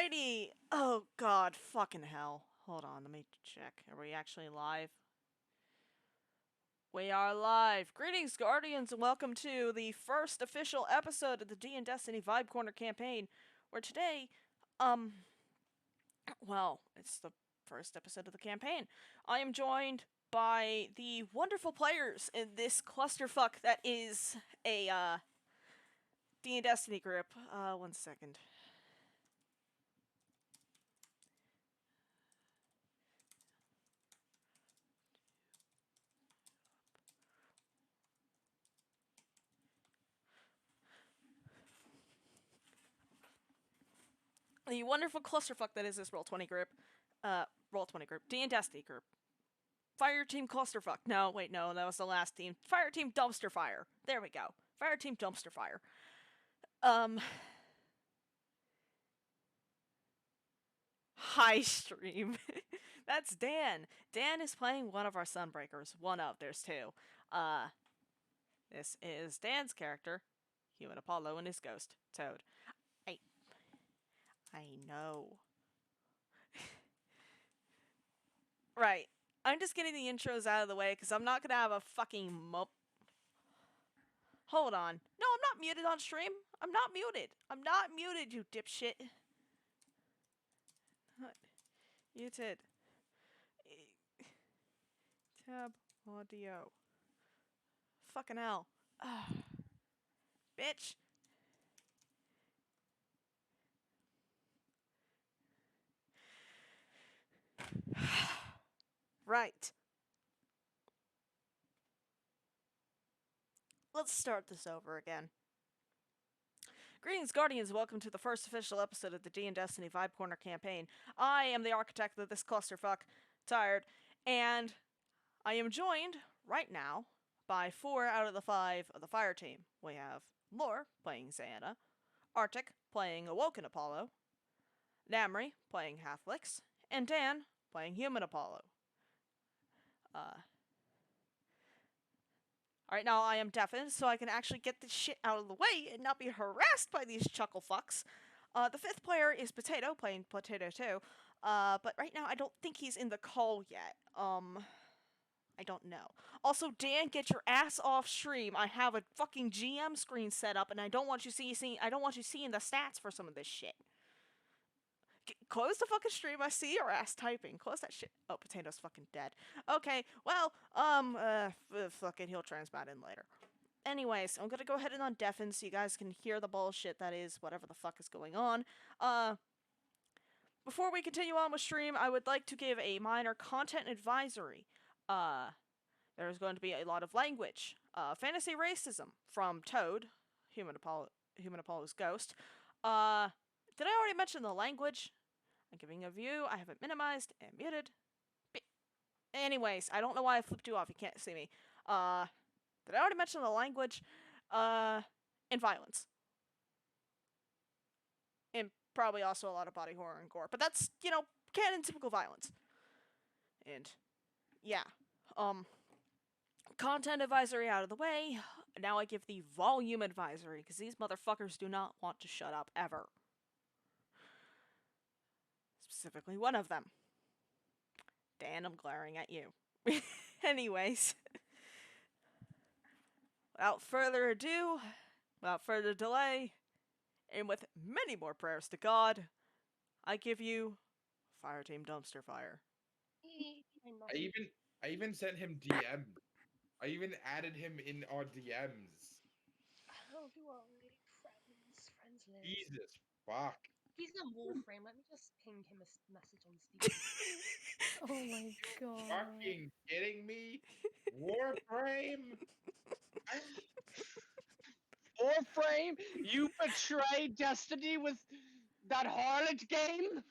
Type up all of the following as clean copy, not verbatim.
Alrighty! Oh god, fucking hell. Hold on, let me check. Are we actually live? We are live! Greetings, Guardians, and welcome to the first official episode of the DnDestiny Vibecorner campaign, where today, well, it's the first episode of the campaign. I am joined by the wonderful players in this clusterfuck that is a, DnDestiny group. One second. The wonderful clusterfuck that is this Roll20 group. Roll20 group. DnDestiny group. Fireteam clusterfuck. No, wait, no, that was the last team. Fireteam dumpster fire. There we go. Fireteam dumpster fire. Hi, stream. That's Dan. Dan is playing one of our Sunbreakers. One of, there's two. This is Dan's character, Human Apollo, and his ghost, Toad. I know. Right. I'm just getting the intros out of the way, because I'm not gonna have a fucking Hold on. No, I'm not muted on stream. I'm not muted. I'm not muted, you dipshit. Not muted. Tab audio. Fucking hell. Bitch. Right. Let's start this over again. Greetings, Guardians. Welcome to the first official episode of the DnDestiny Vibecorner campaign. I am the architect of this clusterfuck, Tired, and I am joined right now by 4 out of the 5 of the Fireteam. We have Lore playing Zavala, Arctic playing Awoken Apollo, Namri playing Hotflix, and Dan playing Human Apollo. Alright, now I am deafened, so I can actually get this shit out of the way and not be harassed by these chuckle fucks. The 5th player is Potato, playing Potato 2. But right now I don't think he's in the call yet. I don't know. Also, Dan, get your ass off stream. I have a fucking GM screen set up, and I don't want you seeing the stats for some of this shit. Close the fucking stream. I see your ass typing. Close that shit. Oh, Potato's fucking dead. Okay, well, fuck it. He'll transmit in later. Anyways, I'm gonna go ahead and undeafen so you guys can hear the bullshit that is whatever the fuck is going on. Before we continue on with stream, I would like to give a minor content advisory. There's going to be a lot of language. Fantasy racism from Toad, Human Apollo's ghost. Did I already mention the language? I'm giving a view. I have it minimized and muted. Anyways, I don't know why I flipped you off. You can't see me. Did I already mention the language? And violence. And probably also a lot of body horror and gore. But that's, canon typical violence. And, yeah. Content advisory out of the way. Now I give the volume advisory, because these motherfuckers do not want to shut up ever. Specifically one of them. Dan, I'm glaring at you. Anyways. Without further delay, and with many more prayers to God, I give you Fireteam Dumpster Fire. I even sent him DM. I even added him in our DMs. How do I friends list? Jesus fuck. He's in Warframe. Let me just ping him a message on Steam. Oh my god. Fucking kidding me? Warframe? Warframe? You betrayed Destiny with that harlot game?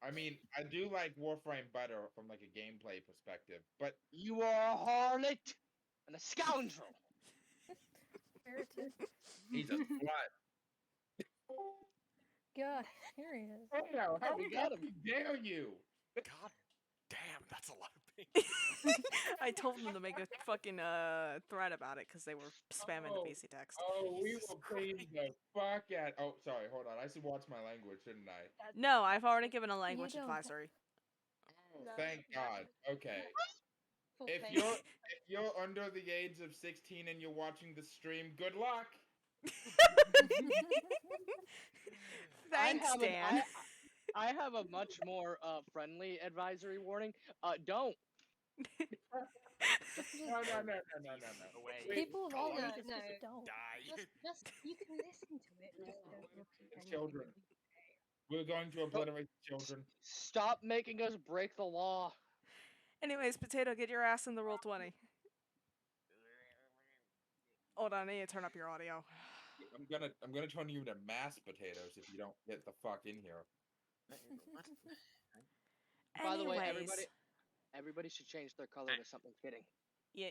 I mean, I do like Warframe better from like a gameplay perspective, but You are a harlot and a scoundrel. he's a slut. God, here he is. How dare you? God damn, that's a lot of I told them to make a fucking thread about it because they were spamming the BC text. Oh, we Jesus will clean the fuck out. Oh, sorry, hold on. I should watch my language, shouldn't I? No, I've already given a language don't- advisory. No, Thank no, God. Okay. full If face. you're under the age of 16 and you're watching the stream, good luck. Thanks, Dan. I have a much more friendly advisory warning. Don't. No. Away. Wait, People of all No, ages no. just don't. Die. Just you can listen to it. Just don't repeat anything. Children. We're going to obliterate the children. Stop making us break the law. Anyways, Potato, get your ass in the roll 20. Hold on, I need to turn up your audio. I'm gonna turn you to mashed potatoes if you don't get the fuck in here. What? By the way, Anyways, everybody should change their color to something fitting. yeah,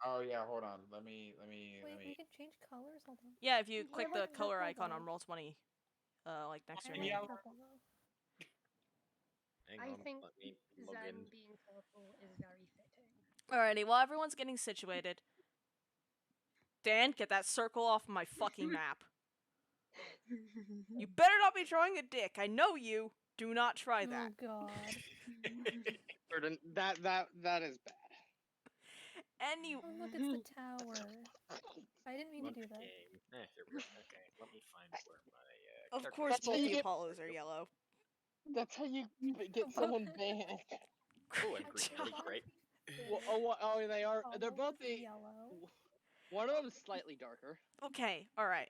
Oh yeah, hold on. Let me. Wait, we can change colors? Hold on. yeah. If you click Yeah, the color purple icon on though. roll 20, like next to your I name. like yellow. purple though. Hang I on, think let me log Zen in. being purple is very fitting. Alrighty, while everyone's getting situated, Dan, get that circle off my fucking map. You better not be drawing a dick. I know you. Do not try that. Oh god. Jordan, that is bad. Any Oh look, it's the tower. I didn't mean to What do that. game? Here we go. Okay, let me find where my Of character course, That's how both you the get- Apollos are yellow. That's how you get someone banned. Oh, and I green. thought Oh, great. Oh, they are. They're Apollo both was the. yellow. One of them is slightly darker. Okay, alright.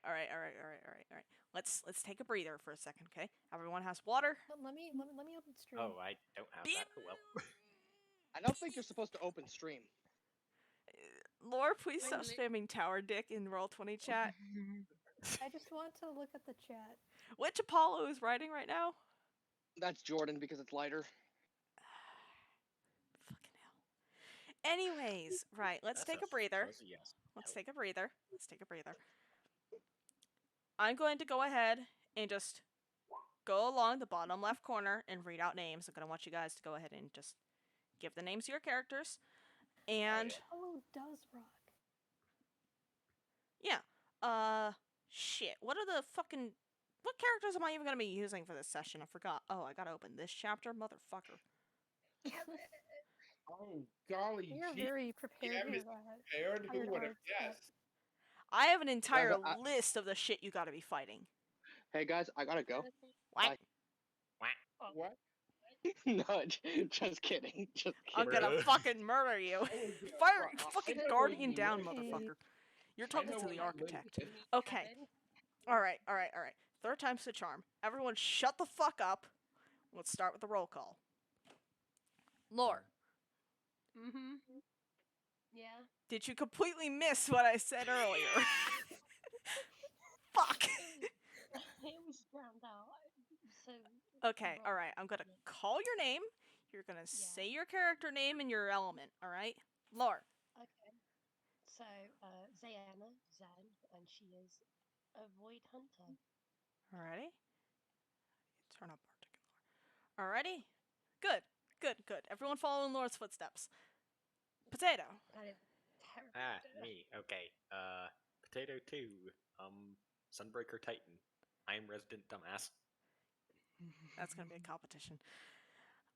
Let's take a breather for a second, okay? Everyone has water. Let me open stream. Oh, I don't have that. Oh, well. I don't think you're supposed to open stream. Lore, please stop I'm lit- spamming tower dick in roll 20 chat. I just want to look at the chat. Which Apollo is writing right now? That's Jordan because it's lighter. Fucking hell. Anyways, right, let's That's take a breather. fuzzy yes. Let's take a breather. I'm going to go ahead and just go along the bottom left corner and read out names. I'm going to want you guys to go ahead and just give the names of your characters. And Apollo does rock. yeah, shit. What characters am I even going to be using for this session? I forgot. Oh, I got to open this chapter, motherfucker. Oh golly, You're gee, very prepared DM for is that. prepared. Who Tired would have arts stuff. guessed? I have an entire I- list of the shit you got to be fighting. Hey guys, I gotta go. What? Bye. What? No, just kidding. Just I'm kidding. gonna fucking murder you. Fire fucking I know guardian what down, you motherfucker. You're I talking know to what the you architect. mean. Okay. Alright. Third time's the charm. Everyone shut the fuck up. Let's start with the roll call. Lore, Mm-hmm. Yeah. did you completely miss what I said earlier? Fuck. It was drowned out. So. Okay, alright. I'm gonna call your name. You're gonna say your character name and your element, alright? Lore. Okay. So, Zayana, Zan, and she is a void hunter. Alrighty. Turn up particular. Alrighty. Good. Everyone following Lore's footsteps. Potato. That is terrible. Me. Okay. Potato 2. Sunbreaker Titan. I'm Resident Dumbass. That's gonna be a competition.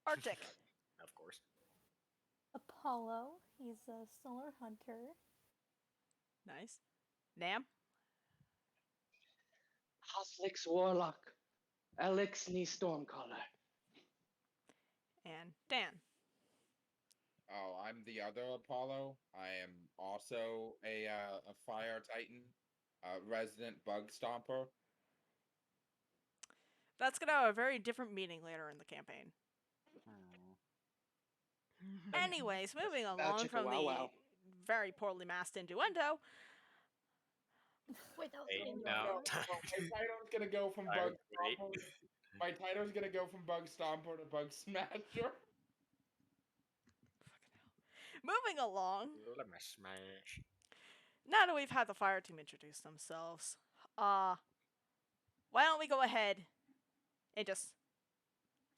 Arctic. Of course. Apollo, he's a solar hunter. Nice. Nam. Hotflix Warlock. Elixni Stormcaller. And Dan. Oh, I'm the other Apollo. I am also a fire titan, resident bug stomper. That's gonna have a very different meaning later in the campaign. Anyways, moving along from the very poorly masked innuendo. Wait, that was Hey, in your no. notes? My title's gonna go from I bug agree. stomper. My title's gonna go from bug stomper to bug smasher. Moving along. Let me smash. Now that we've had the fire team introduce themselves, why don't we go ahead and just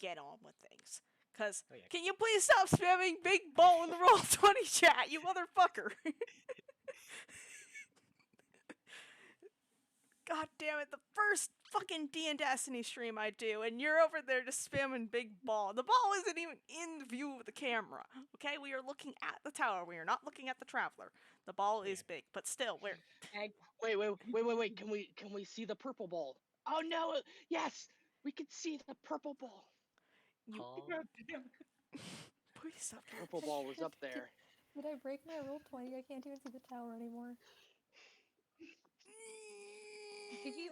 get on with things? Cause Oh, yeah. can you please stop spamming big ball in the roll 20 chat, you motherfucker? God damn it, the first fucking DnDestiny stream I do, and you're over there just spamming big ball. The ball isn't even in view of the camera. Okay, we are looking at the tower. We are not looking at the traveler. The ball is big, but still, we're Egg. Wait. Can we see the purple ball? Oh no! Yes, we can see the purple ball. you. Oh, God damn. Please stop. The purple ball was up there. Did I break my roll 20? I can't even see the tower anymore. Could you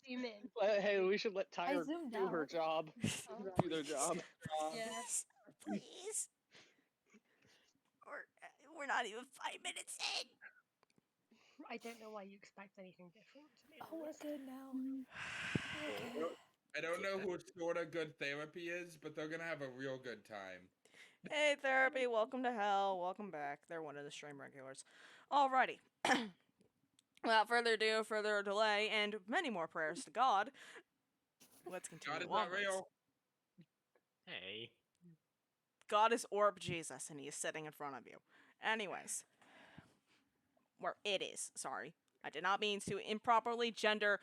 zoom in? Hey, we should let Tyra zoomed do her out. job. Oh, Do their job. yeah. Please. We're not even 5 minutes in. I don't know why you expect anything different, to be Oh, we're honest. good now. Okay. I don't know who sort of good therapy is, but they're gonna have a real good time. Hey, therapy, welcome to hell. Welcome back. They're one of the stream regulars. Alrighty. Without further ado, further delay, and many more prayers to God, let's continue God is onwards. not real. hey. God is Orb Jesus, and he is sitting in front of you. Anyways. Or it is, sorry. I did not mean to improperly gender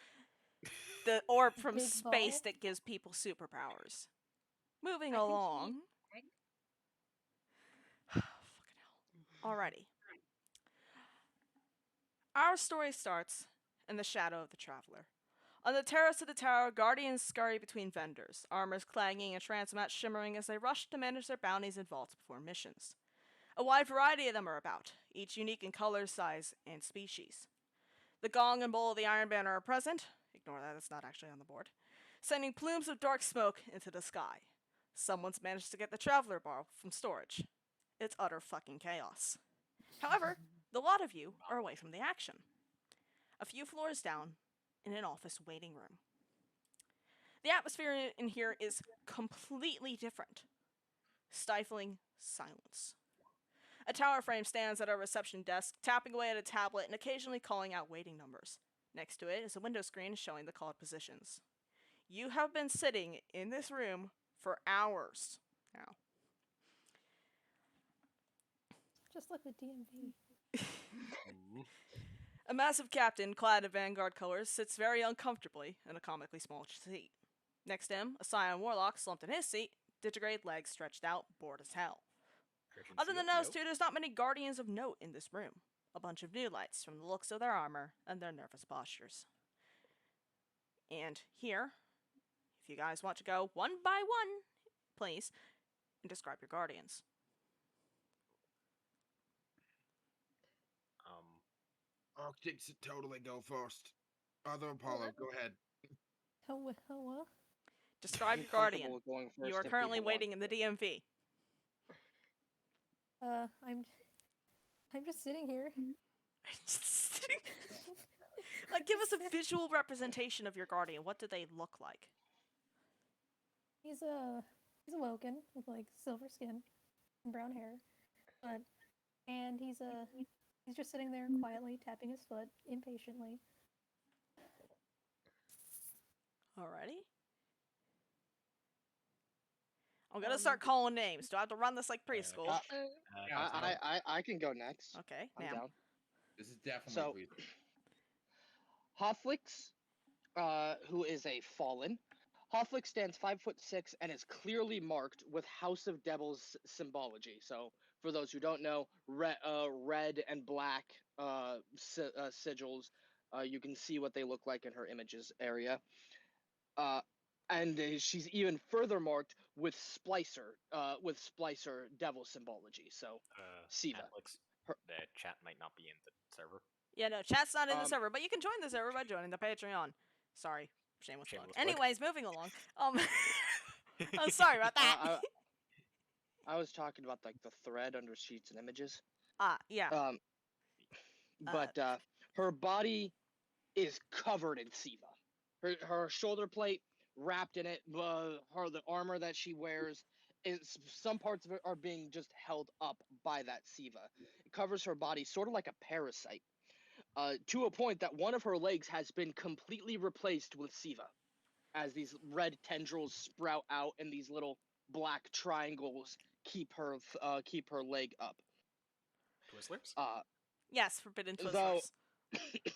the orb from Big space ball? that gives people superpowers. Moving I think he- along. Egg. Fucking hell. Alrighty. Our story starts in the shadow of the traveler. On the terrace of the tower, guardians scurry between vendors, armors clanging and transmats shimmering as they rush to manage their bounties and vaults before missions. A wide variety of them are about, each unique in color, size, and species. The gong and bowl of the Iron Banner are present. Ignore that, it's not actually on the board. Sending plumes of dark smoke into the sky. Someone's managed to get the Traveler Bar from storage. It's utter fucking chaos. However, the lot of you are away from the action. A few floors down, in an office waiting room. The atmosphere in here is completely different. Stifling silence. A tower frame stands at a reception desk, tapping away at a tablet and occasionally calling out waiting numbers. Next to it is a window screen showing the called positions. You have been sitting in this room for hours now. Just like the DMV. Ooh. A massive captain, clad in Vanguard colors, sits very uncomfortably in a comically small seat. Next to him, a Scion Warlock slumped in his seat, digigrade legs stretched out, bored as hell. Other than those two, there's not many guardians of note in this room. A bunch of new lights from the looks of their armor and their nervous postures. And here, if you guys want to go one by one, please, and describe your guardians. Arctic should totally go first. Other Apollo, go ahead. Hello? Describe I'm your guardian. comfortable with going first You are if currently people want waiting in the to. DMV. I'm just sitting here. Like, give us a visual representation of your guardian. What do they look like? He's awoken with like silver skin and brown hair, and he's just sitting there quietly tapping his foot impatiently. Alrighty. I'm gonna start calling names. Do I have to run this like preschool? I can go next. Okay, I'm now. down. This is definitely So- please. Hotflix, who is a fallen. Hotflix stands 5'6" and is clearly marked with House of Devils symbology. So, for those who don't know, red and black sigils. You can see what they look like in her images area. And she's even further marked with Splicer devil symbology. So, Siva. Alex, Her- the chat might not be in the server. Yeah, no, chat's not in the Um, server, but you can join the server by joining the Patreon. Sorry, shameless plug. Shameless plug. Anyways, moving along. I'm sorry about that. I was talking about like the thread under sheets and images. Yeah. But her body is covered in Siva. Her shoulder plate wrapped in it. The armor that she wears is some parts of it are being just held up by that Siva. It covers her body sort of like a parasite. To a point that one of her legs has been completely replaced with Siva, as these red tendrils sprout out and these little black triangles keep her leg up. Twizzlers? Yes, forbidden Though Twizzlers.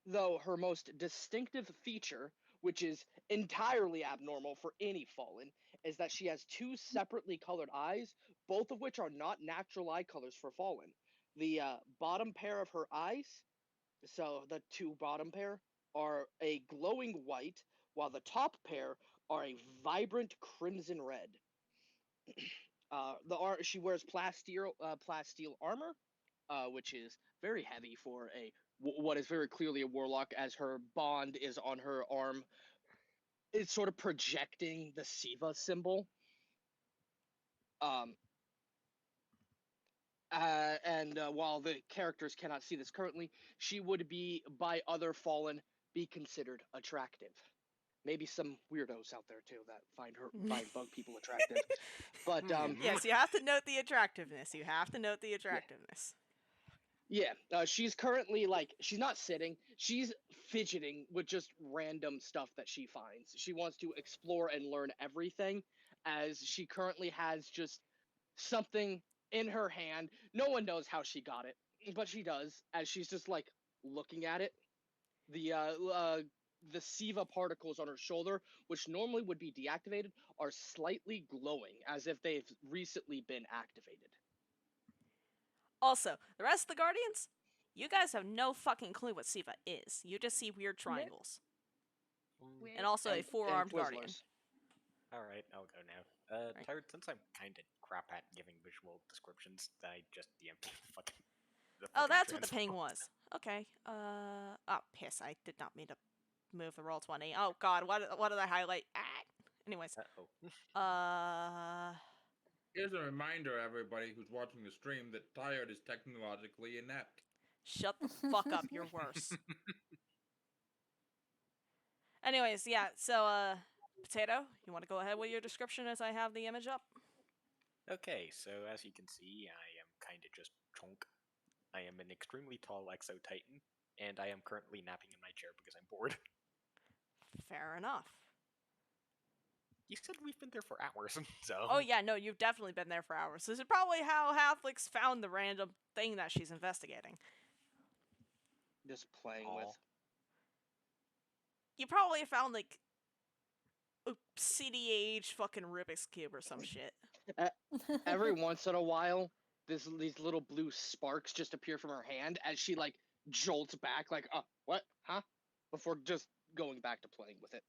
though her most distinctive feature, which is entirely abnormal for any fallen, is that she has two separately colored eyes, both of which are not natural eye colors for fallen. The bottom pair of her eyes, so the two bottom pair, are a glowing white, while the top pair are a vibrant crimson red. She wears plasteel armor, which is very heavy for what is very clearly a warlock, as her bond is on her arm. It's sort of projecting the Siva symbol. And while the characters cannot see this currently, she would be, by other fallen, be considered attractive. Maybe some weirdos out there too that find bug people attractive. But Yes, you have to note the attractiveness. You have to note the attractiveness. yeah, she's currently she's not sitting, she's fidgeting with just random stuff that she finds. She wants to explore and learn everything, as she currently has just something in her hand. No one knows how she got it, but she does, as she's just looking at it. The Siva particles on her shoulder, which normally would be deactivated, are slightly glowing, as if they've recently been activated. Also, the rest of the Guardians, you guys have no fucking clue what Siva is. You just see weird triangles. Weird. And also a And four-armed Guardian. Twizzlers. Alright, I'll go now. Right. Tired, since I'm kind of crap at giving visual descriptions, I just DM'd fucking. Oh, that's what the ping was. Okay. Oh, piss. I did not mean to move the roll 20. Oh, God. What did I highlight? Ah. Anyways. Uh-oh. Here's a reminder, everybody who's watching the stream, that Tired is technologically inept. Shut the fuck up. You're worse. Anyways, yeah. So, Potato, you want to go ahead with your description as I have the image up? Okay, so as you can see, I am kind of just chunk. I am an extremely tall Exo Titan, and I am currently napping in my chair because I'm bored. Fair enough. You said we've been there for hours, so... Oh, yeah, no, you've definitely been there for hours. This is probably how Hotflix found the random thing that she's investigating. Just playing with. You probably found, like, a CDH fucking Rubik's Cube or some shit. Every once in a while, these little blue sparks just appear from her hand as she jolts back, what? Huh? Before just going back to playing with it.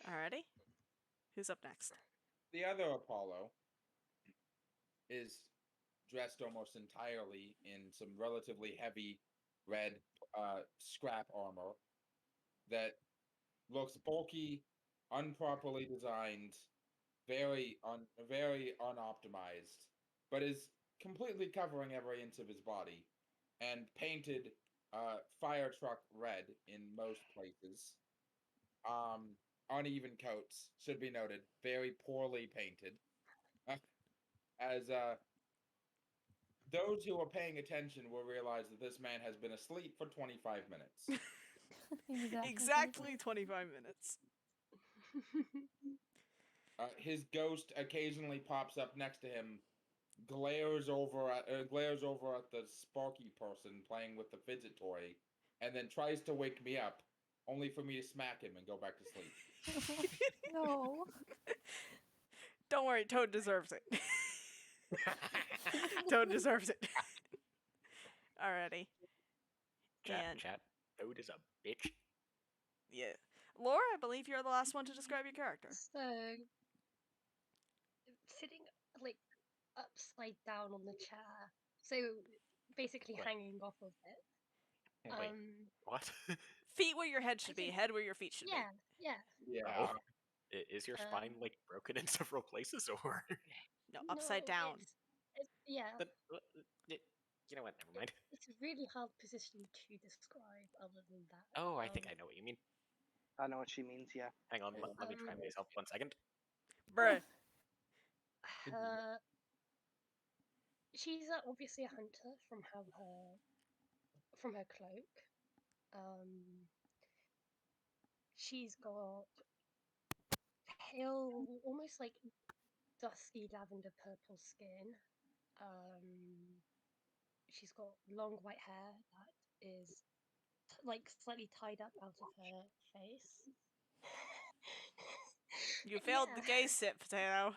Alrighty. Who's up next? The other Apollo is dressed almost entirely in some relatively heavy red scrap armor that looks bulky, improperly designed, very unoptimized, but is completely covering every inch of his body, and painted fire truck red in most places. Uneven coats, should be noted, very poorly painted. As those who are paying attention will realize that this man has been asleep for 25 minutes. Exactly 25 minutes. His ghost occasionally pops up next to him, glares over at the Sparky person playing with the fidget toy, and then tries to wake me up, only for me to smack him and go back to sleep. No. Don't worry, Toad deserves it. Toad deserves it. Alrighty. Chat. Toad is a bitch. Yeah. Laura, I believe you're the last one to describe your character. So, sitting upside down on the chair, so basically Wait. hanging off of it. Wait, what? Feet where your head should be, head where your feet should Yeah, yeah. Yeah. Oh. Is your spine broken in several places, or? No, upside down. It's, yeah. Then, you know what? Never mind. It's a really hard position to describe. Other than that. Oh, I think I know what you mean. I know what she means, yeah. Hang on, let me try myself 1 second. Bruh. She's obviously a hunter from her cloak. She's got pale, almost like dusky lavender purple skin. She's got long white hair that is like slightly tied up out of her face. You failed the Yeah. gay sit, Potato.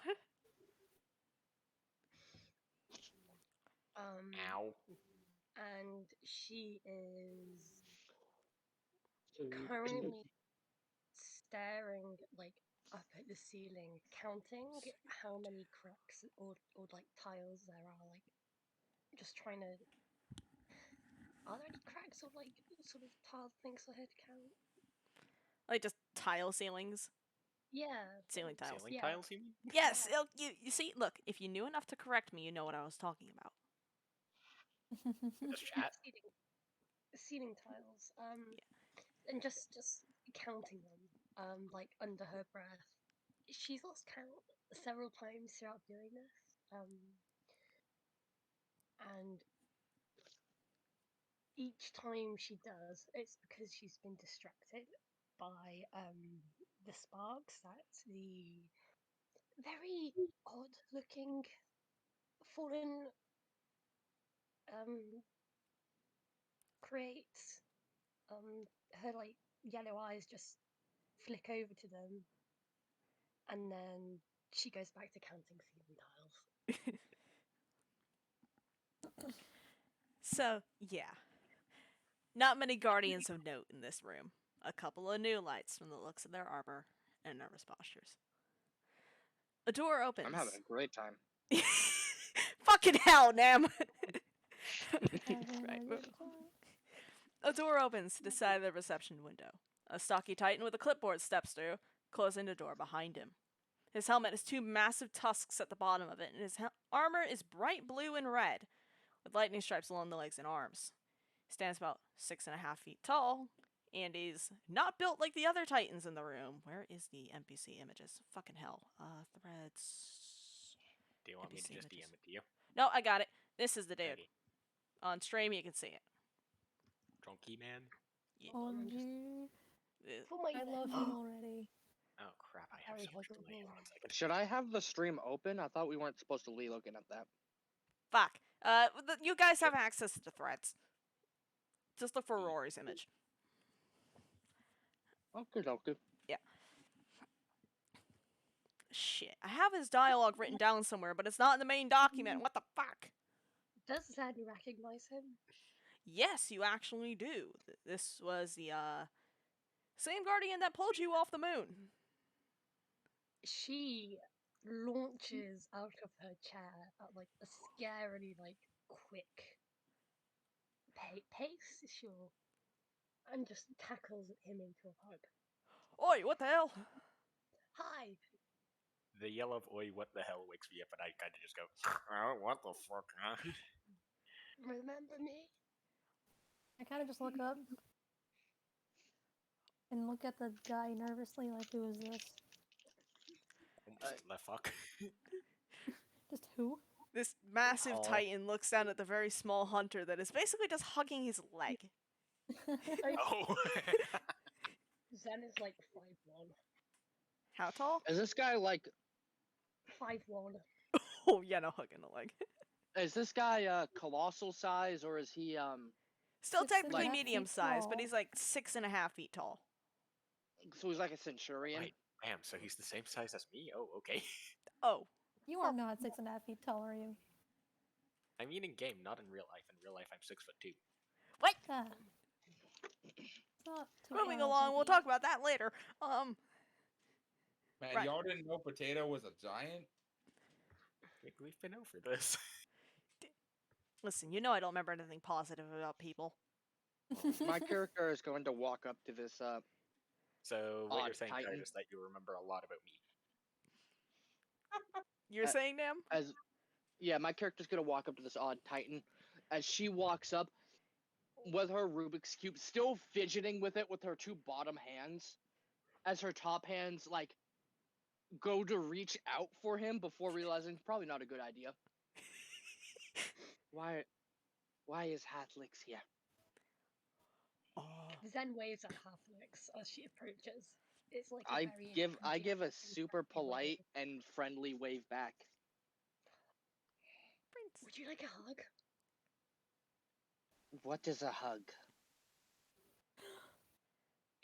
Ow. And she is currently staring like up at the ceiling, counting how many cracks or like tiles there are, like just trying to. Are there any cracks or like sort of tile things for her to count? Like just tile ceilings. Yeah. Ceiling tiles. Ceiling Yeah. tiles, you mean? Yes, Yeah. you see, look, if you knew enough to correct me, you know what I was talking about. Just chat. Ceiling tiles. And just counting them. Like under her breath. She's lost count several times throughout doing this. And each time she does, it's because she's been distracted by the sparks that the very odd looking fallen um creates. Her like yellow eyes just flick over to them, and then she goes back to counting ceiling tiles. So, yeah. Not many guardians of note in this room. A couple of new lights from the looks of their armor and nervous postures. A door opens. I'm having a great time. Fucking hell, Nam! Having Right, a moving good time. A door opens to the side of the reception window. A stocky titan with a clipboard steps through, closing the door behind him. His helmet has two massive tusks at the bottom of it, and his armor is bright blue and red, with lightning stripes along the legs and arms. He stands about 6.5 feet tall, and he's not built like the other titans in the room. Where is the NPC images? Fucking hell. Threads. Do you want me to NPC just images. DM it to you? No, I got it. This is the dude. Okay. On stream, you can see it. Drunky man? Yeah. OMG. For my I love him already. Oh crap, I have Harry so much Huggle delay. me. Hold on a second. Should I have the stream open? I thought we weren't supposed to be looking at that. Fuck. You guys have access to threads. Just look for Rory's image. Okay, okay. Yeah. Shit. I have his dialogue written down somewhere, but it's not in the main document. What the fuck? Does Zan recognize him? Yes, you actually do. This was the, same guardian that pulled you off the moon. She launches out of her chair at like a scarily like quick pace, sure, and just tackles him into a hug. Oi, what the hell? Hi. The yell of "Oi, what the hell" wakes me up, and I kind of just go, "Oh, what the fuck?" Huh? Remember me? I kind of just look up and look at the guy nervously, like, who is this? Almost the fuck. Just who? This massive Tall. titan looks down at the very small hunter that is basically just hugging his leg. Oh. Zen is like 5'1". How tall? Is this guy like? 5'1". Oh, yeah, no hugging the leg. Is this guy colossal size or is he Still 6.5 technically feet medium size, but tall. he's like 6.5 feet tall. So he's like a centurion? Right. Damn, so he's the same size as me? Oh, okay. Oh. You are not 6.5 feet tall, are you? I mean in game, not in real life. In real life, I'm 6'2". What? Ah. It's not too Moving far, along, we'll Jackie. talk about that later. Man, Right. y'all didn't know Potato was a giant? We've been over this. Listen, you know I don't remember anything positive about people. My character is going to walk up to this So what you're Odd saying, Titan. Kurt, is that you remember a lot about me. You're saying, Nam? Yeah, my character's gonna walk up to this odd titan. As she walks up with her Rubik's Cube, still fidgeting with it with her two bottom hands, as her top hands like go to reach out for him before realizing probably not a good idea. Why is Hotflix here? Oh. Zen waves at Hotflix as she approaches. It's like a I very give encouraging a and super friendly polite wave. and friendly wave back. Prince. Would you like a hug? What is a hug?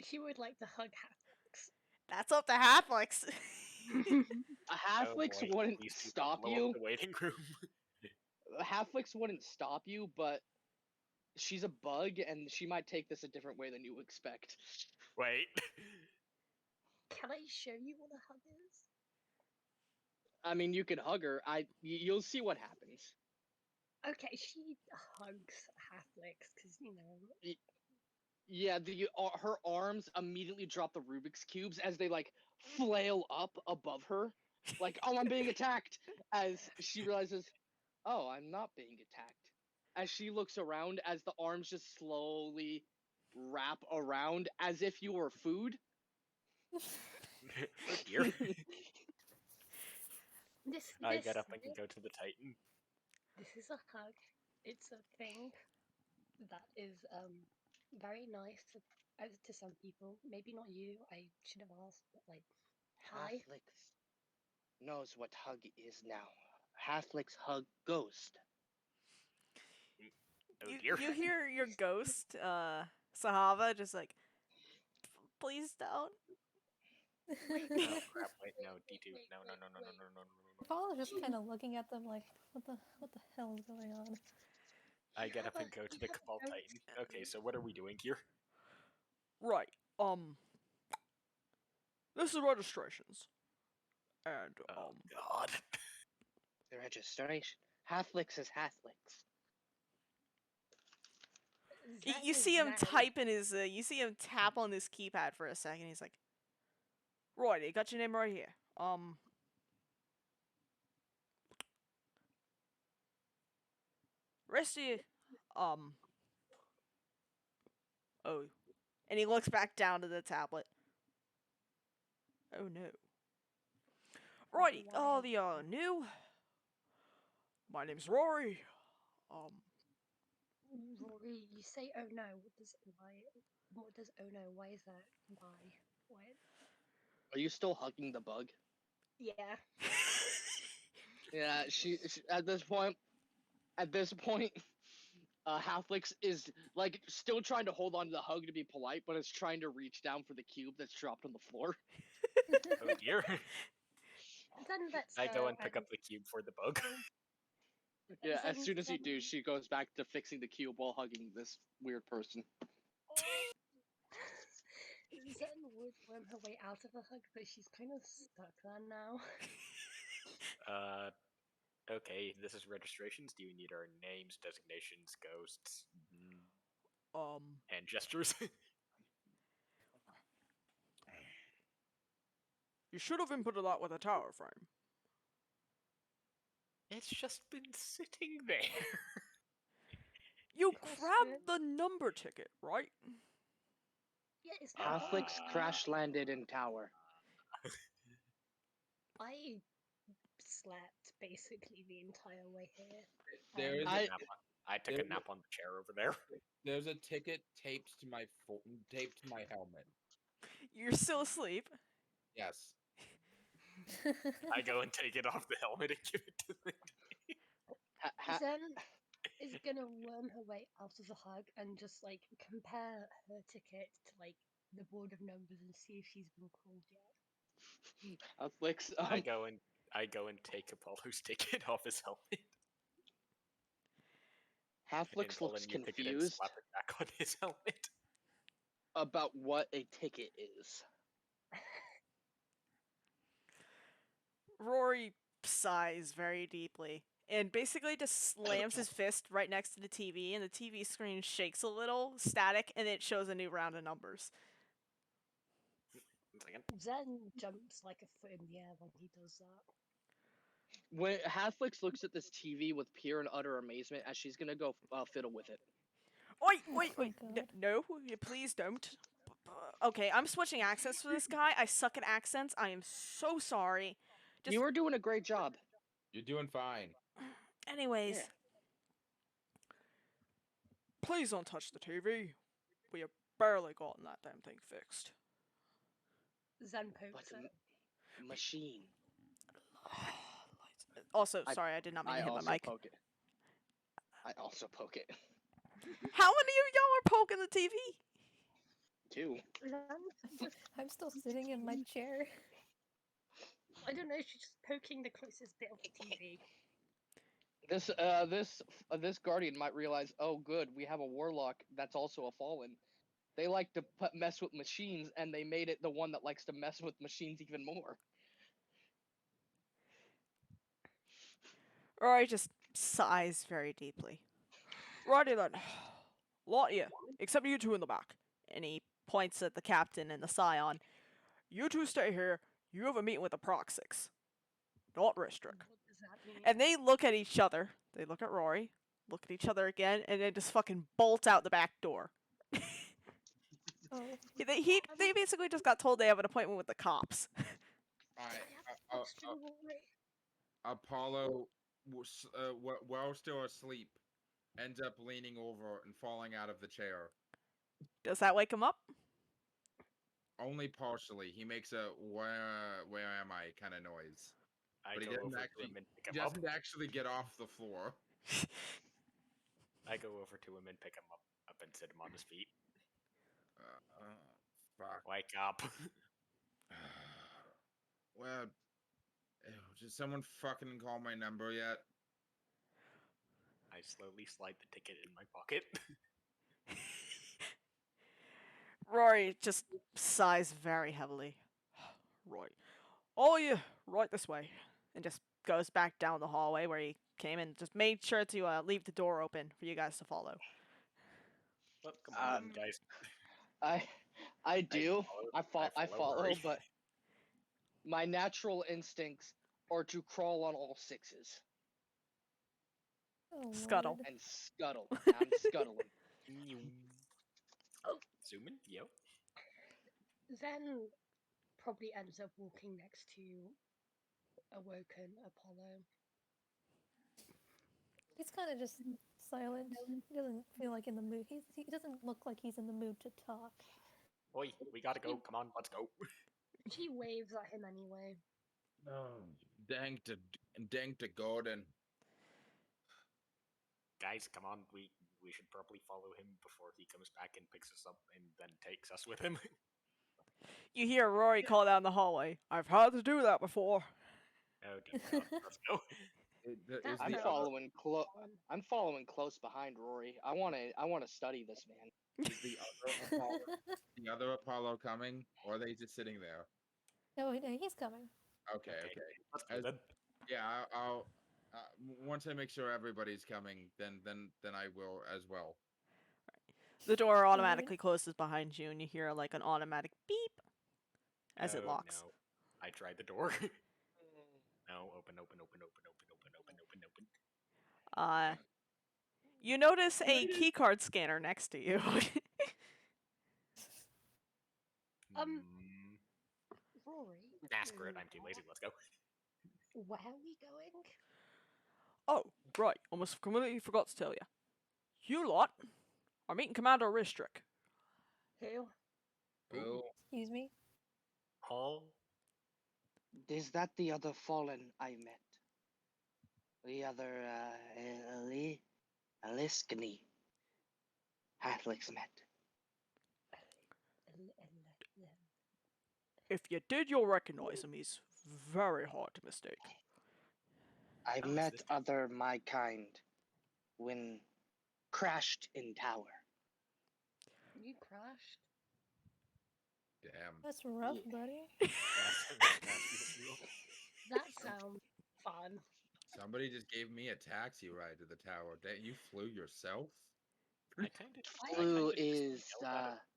She would like to hug Hotflix. That's up to Hotflix. A Oh Halflix boy, wouldn't please do not stop blow up you. the waiting room. A Halflix wouldn't stop you, but she's a bug, and she might take this a different way than you expect. Wait. Can I show you what a hug is? I mean, you could hug her. You'll see what happens. Okay, she hugs Hotflix because Yeah, her arms immediately drop the Rubik's cubes as they like flail up above her, like, oh, I'm being attacked. As she realizes, oh, I'm not being attacked. As she looks around, as the arms just slowly wrap around as if you were food. Oh dear. I get up and can go to the Titan. This is a hug. It's a thing that is very nice to some people. Maybe not you. I should have asked, but like, hi. Halflix knows what hug is now. Halflix hug ghost. Oh you, dear. you hear your ghost, Sahava, just like, please don't. Oh crap! Wait, no, D2. No, no, no, no, no, no, no, no, no. Paul is just kind of looking at them like, what the hell is going on? I get up and go to the Cabal Titan. Okay, so what are we doing here? Right. This is registrations. And, Oh god. The registration. Halflix is Halflix. you see him type in his, you see him tap on his keypad for a second. He's like, right, I got your name right here. Rest of you, oh. And he looks back down to the tablet. Oh no. Righty, the, new. My name's Rory. Rory, you say oh no. What does oh no? Why is that? Why? What? Are you still hugging the bug? Yeah. Yeah, she at this point, Halflix is like still trying to hold on to the hug to be polite, but is trying to reach down for the cube that's dropped on the floor. Oh dear. Then let's I go and pick up the cube for the bug. Yeah, as soon as you do, she goes back to fixing the cube while hugging this weird person. Zen would worm her way out of a hug, but she's kind of stuck there now. Okay, this is registrations. Do you need our names, designations, ghosts, and gestures? You should have inputted that with a tower frame. It's just been sitting there. You Yes, grabbed the number ticket, right? Yeah, it's Halflix crash landed in tower. I slept basically the entire way here. There is I took a nap on the chair over there. There's a ticket taped to my taped to my helmet. You're still asleep. Yes. I go and take it off the helmet and give it to the Zen is gonna worm her way out of the hug and just like compare her ticket to like the board of numbers and see if she's been called yet. Halflix. I go and take Apollo's ticket off his helmet. Halflix And pull looks a new ticket and confused slap it back on his helmet. about what a ticket is. Rory sighs very deeply and basically just slams his fist right next to the TV, and the TV screen shakes a little, static, and it shows a new round of numbers. Zen jumps like a foot in the air when he does that. When Halflix looks at this TV with pure and utter amazement, as she's gonna go fiddle with it. Wait, no, please don't. Okay, I'm switching accents for this guy. I suck at accents. I am so sorry. You were doing a great job. You're doing fine. Anyways. Yeah. Please don't touch the TV. We have barely gotten that damn thing fixed. Zen pokes But it. machine. Also, I- sorry, I did not mean I to hit also my mic. poke it. I also poke it. How many of y'all are poking the TV? 2. Zen's just, I'm still sitting in my chair. I don't know, she's just poking the closest bit of the TV. This guardian might realize, oh good, we have a warlock that's also a fallen. They like to mess with machines, and they made it the one that likes to mess with machines even more. Rory just sighs very deeply. Righty then. Lot of you, except you two in the back. And he points at the captain and the scion. You two stay here. You have a meeting with the Proxix. Not Ristrick. What does that mean? And they look at each other. They look at Rory, look at each other again, and then just fucking bolt out the back door. Oh, They basically just got told they have an appointment with the cops. Alright, I have a question, Rory. Apollo, while still asleep, ends up leaning over and falling out of the chair. Does that wake him up? Only partially. He makes a where am I kind of noise. I But he go doesn't over to actually- him and pick He him up. doesn't actually get off the floor. I go over to him and pick him up and sit him on his feet. Fuck. Wake up. Well, did someone fucking call my number yet? I slowly slide the ticket in my pocket. Rory just sighs very heavily. Right. Oh, you right this way. And just goes back down the hallway where he came and just made sure to leave the door open for you guys to follow. Well, come on then, Um, guys. I do. I I follow follow, Rory. but my natural instincts are to crawl on all 6s oh Scuttle. Lord. and scuttle. I'm scuttling. Oh. Zooming? Yo. Zen probably ends up walking next to awoken Apollo. He's kind of just silent. He doesn't feel like in the mood. He doesn't look like he's in the mood to talk. Oi, we gotta go. Come on, let's go. She waves at him anyway. Oh, dang to Gordon. Guys, come on. We should probably follow him before he comes back and picks us up and then takes us with him. You hear Rory call down the hallway. I've had to do that before. Oh dear God, let's go. That's I'm the following close. fun. I'm following close behind Rory. I wanna study this man. Is the other Apollo coming, or are they just sitting there? No, he's coming. Okay. Let's go As- then. Yeah, I'll once I make sure everybody's coming, then I will as well. The door automatically closes behind you, and you hear like an automatic beep as it Oh, locks. No. I tried the door. No, open. You notice a keycard scanner next to you. Um, Mm, Rory. nah, screw it. I'm too lazy. Let's go. Where are we going? Oh, right. Almost completely forgot to tell you. You lot are meeting Commander Ristrick. Who? Oh, Excuse me. Hall? Is that the other fallen I met? The other Aliskany Hotflix met. If you did, you'll recognize him. He's very hard to mistake. I Oh, is met this- other my kind when crashed in tower. You crashed? damn. That's rough, buddy. That sounds fun. Somebody just gave me a taxi ride to the tower. You flew yourself? I kind of Flew is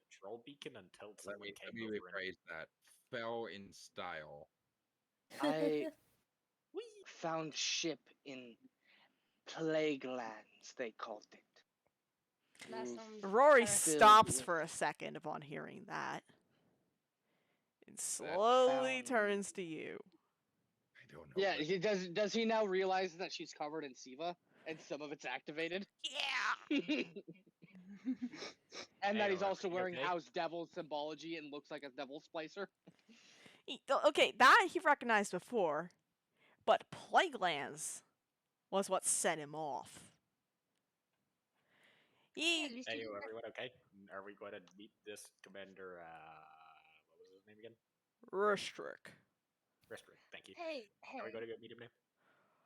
control beacon until Let someone me came over and rephrase that. Fell in style. I Whee! found ship in Plague Lands, they called it. That Oof. sounds Rory terrifying. stops with- for a second upon hearing that. And slowly found- turns to you. I don't know. Yeah, what- he does he now realize that she's covered in Siva and some of it's activated? Yeah! And Hey, that he's are also you wearing okay? House Devil symbology and looks like a devil splicer. Okay, that he recognized before, but Plaguelands was what set him off. Hey, at He least Hey, you didn't get everyone, okay? Are we going to meet this commander? What was his name again? Restrict. Restrict. Thank you. Hey, Are we going hey. to go meet him now?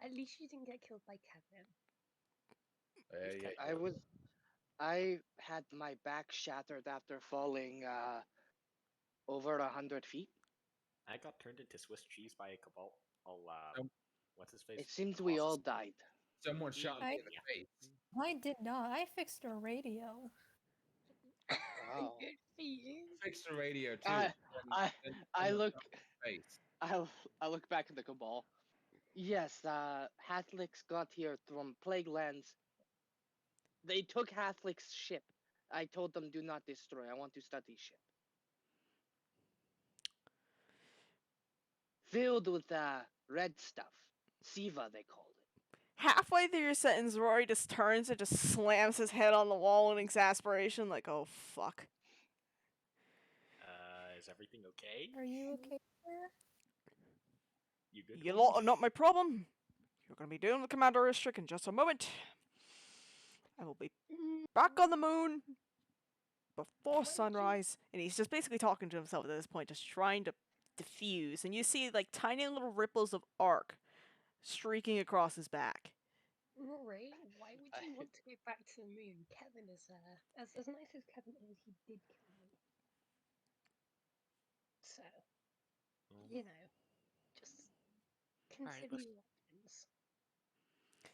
At least you didn't get killed by Kevin. Who's Yeah. Kevin? I had my back shattered after falling over 100 feet. I got turned into Swiss cheese by a cabal. Nope. What's his face? It seems we all died. Someone shot me in Yeah. the face. I did not. I fixed a radio. Wow. Good for you. Fixed the radio too. I- I- then I someone look- shot me in the face. I look back at the cabal. Yes, Hotflix got here from Plaguelands. They took Hotflix's ship. I told them do not destroy. I want to study ship. Filled with red stuff. Siva, they called it. halfway through your sentence, Rory just turns and just slams his head on the wall in exasperation, like, oh fuck. Is everything okay? Are you okay there? You good? You Colin? lot are not my problem. You're gonna be dealing with Commander Restrict in just a moment. I will be back on the moon before sunrise. And he's just basically talking to himself at this point, just trying to diffuse. And you see like tiny little ripples of arc streaking across his back. Rory, why would you want to go back to the moon? Kevin is there. As nice as Kevin is, he did kill you. So, you know, just consider let's- your options.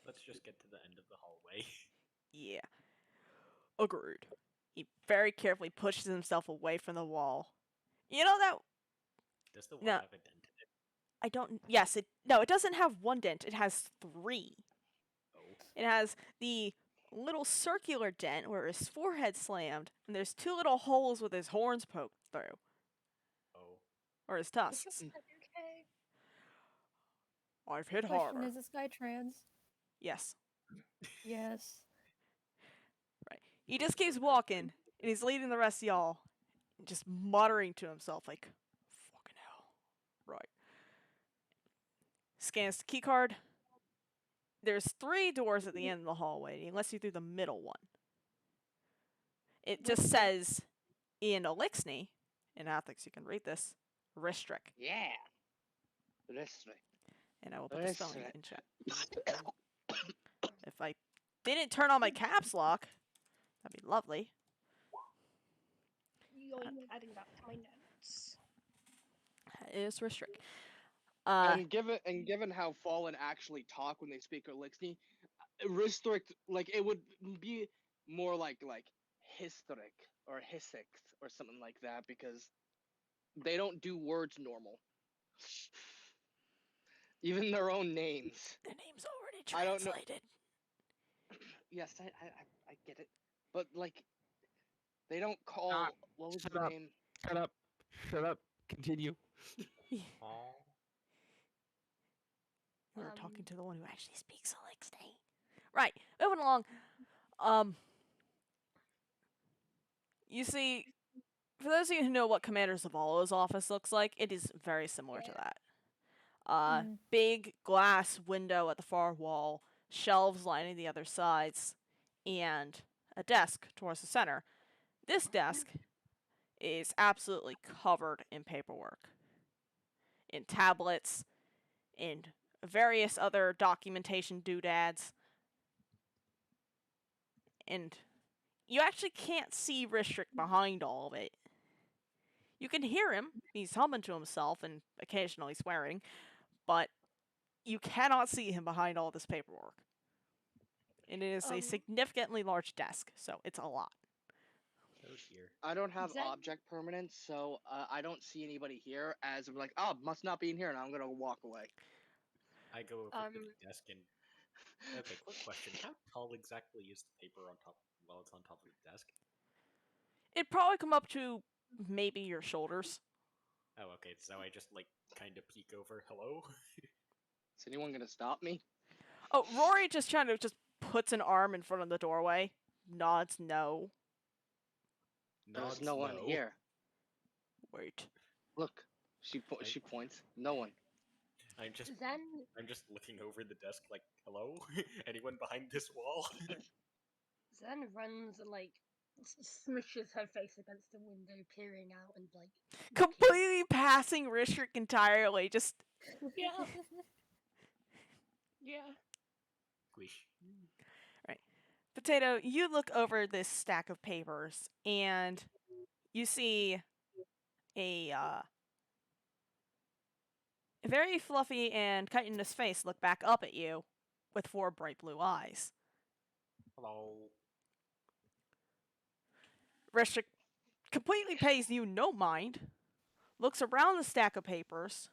Let's just get to the end of the hallway. Yeah. Agreed. He very carefully pushes himself away from the wall. You know that Does the wall No. have a dent in it? I don't. Yes, it. No, it doesn't have one dent. It has three. Oh. It has the little circular dent where his forehead slammed, and there's two little holes with his horns poked through, Oh. or his Is your tusks. friend okay? I've hit Question, harder. is this guy trans? Yes. Yes. He just keeps walking, and he's leading the rest of y'all, just muttering to himself like, "Fucking hell." Right. Scans the keycard. There's three doors at the end of the hallway, and he lets you through the middle one. It just says in Elixni, in Hotflix, you can read this, Restrict. Yeah. Restrict. And I will put the spelling Restrict. in chat. If I didn't turn on my caps lock, that'd be lovely. You're adding that to my notes. That is Restrict. And given how Fallen actually talk when they speak Elixni, restrict, like, it would be more like historic or hisic or something like that, because they don't do words normal. Even their own names. the name's already I don't know- translated. Yes, I get it, but like, they don't call. Ah, What was shut the up. name? Shut up. Shut up. Continue. Aw. We're Um, talking to the one who actually speaks Elixni. Right, moving along. You see, for those of you who know what Commander Zavala's office looks like, it is very similar to that. Big glass window at the far wall, shelves lining the other sides, and a desk towards the center. This desk is absolutely covered in paperwork, in tablets, in various other documentation doodads. And you actually can't see Restrict behind all of it. You can hear him. He's humming to himself and occasionally swearing, but you cannot see him behind all this paperwork. And it is a significantly large desk, so it's a lot. Oh dear. I don't have Zen- object permanence, so I don't see anybody here. As I'm like, oh, must not be in here, and I'm gonna walk away. I go over to the desk and. Okay, quick question. How tall exactly is the paper on top while it's on top of the desk? It'd probably come up to maybe your shoulders. Oh, okay, so I just, like, kind of peek over. Hello? Is anyone gonna stop me? Oh, Rory just puts an arm in front of the doorway, nods no. There's Nods no one here. Wait. Look, She points. No one. I'm just Then I'm just looking over the desk like, hello? Anyone behind this wall? Zen runs and like smushes her face against the window, peering out and like looking. Completely passing Rishrik entirely. Just Yeah. Yeah. Squish. Potato, you look over this stack of papers and you see a very fluffy and chitinous face look back up at you with 4 bright blue eyes. Hello. Rishrik completely pays you no mind, looks around the stack of papers,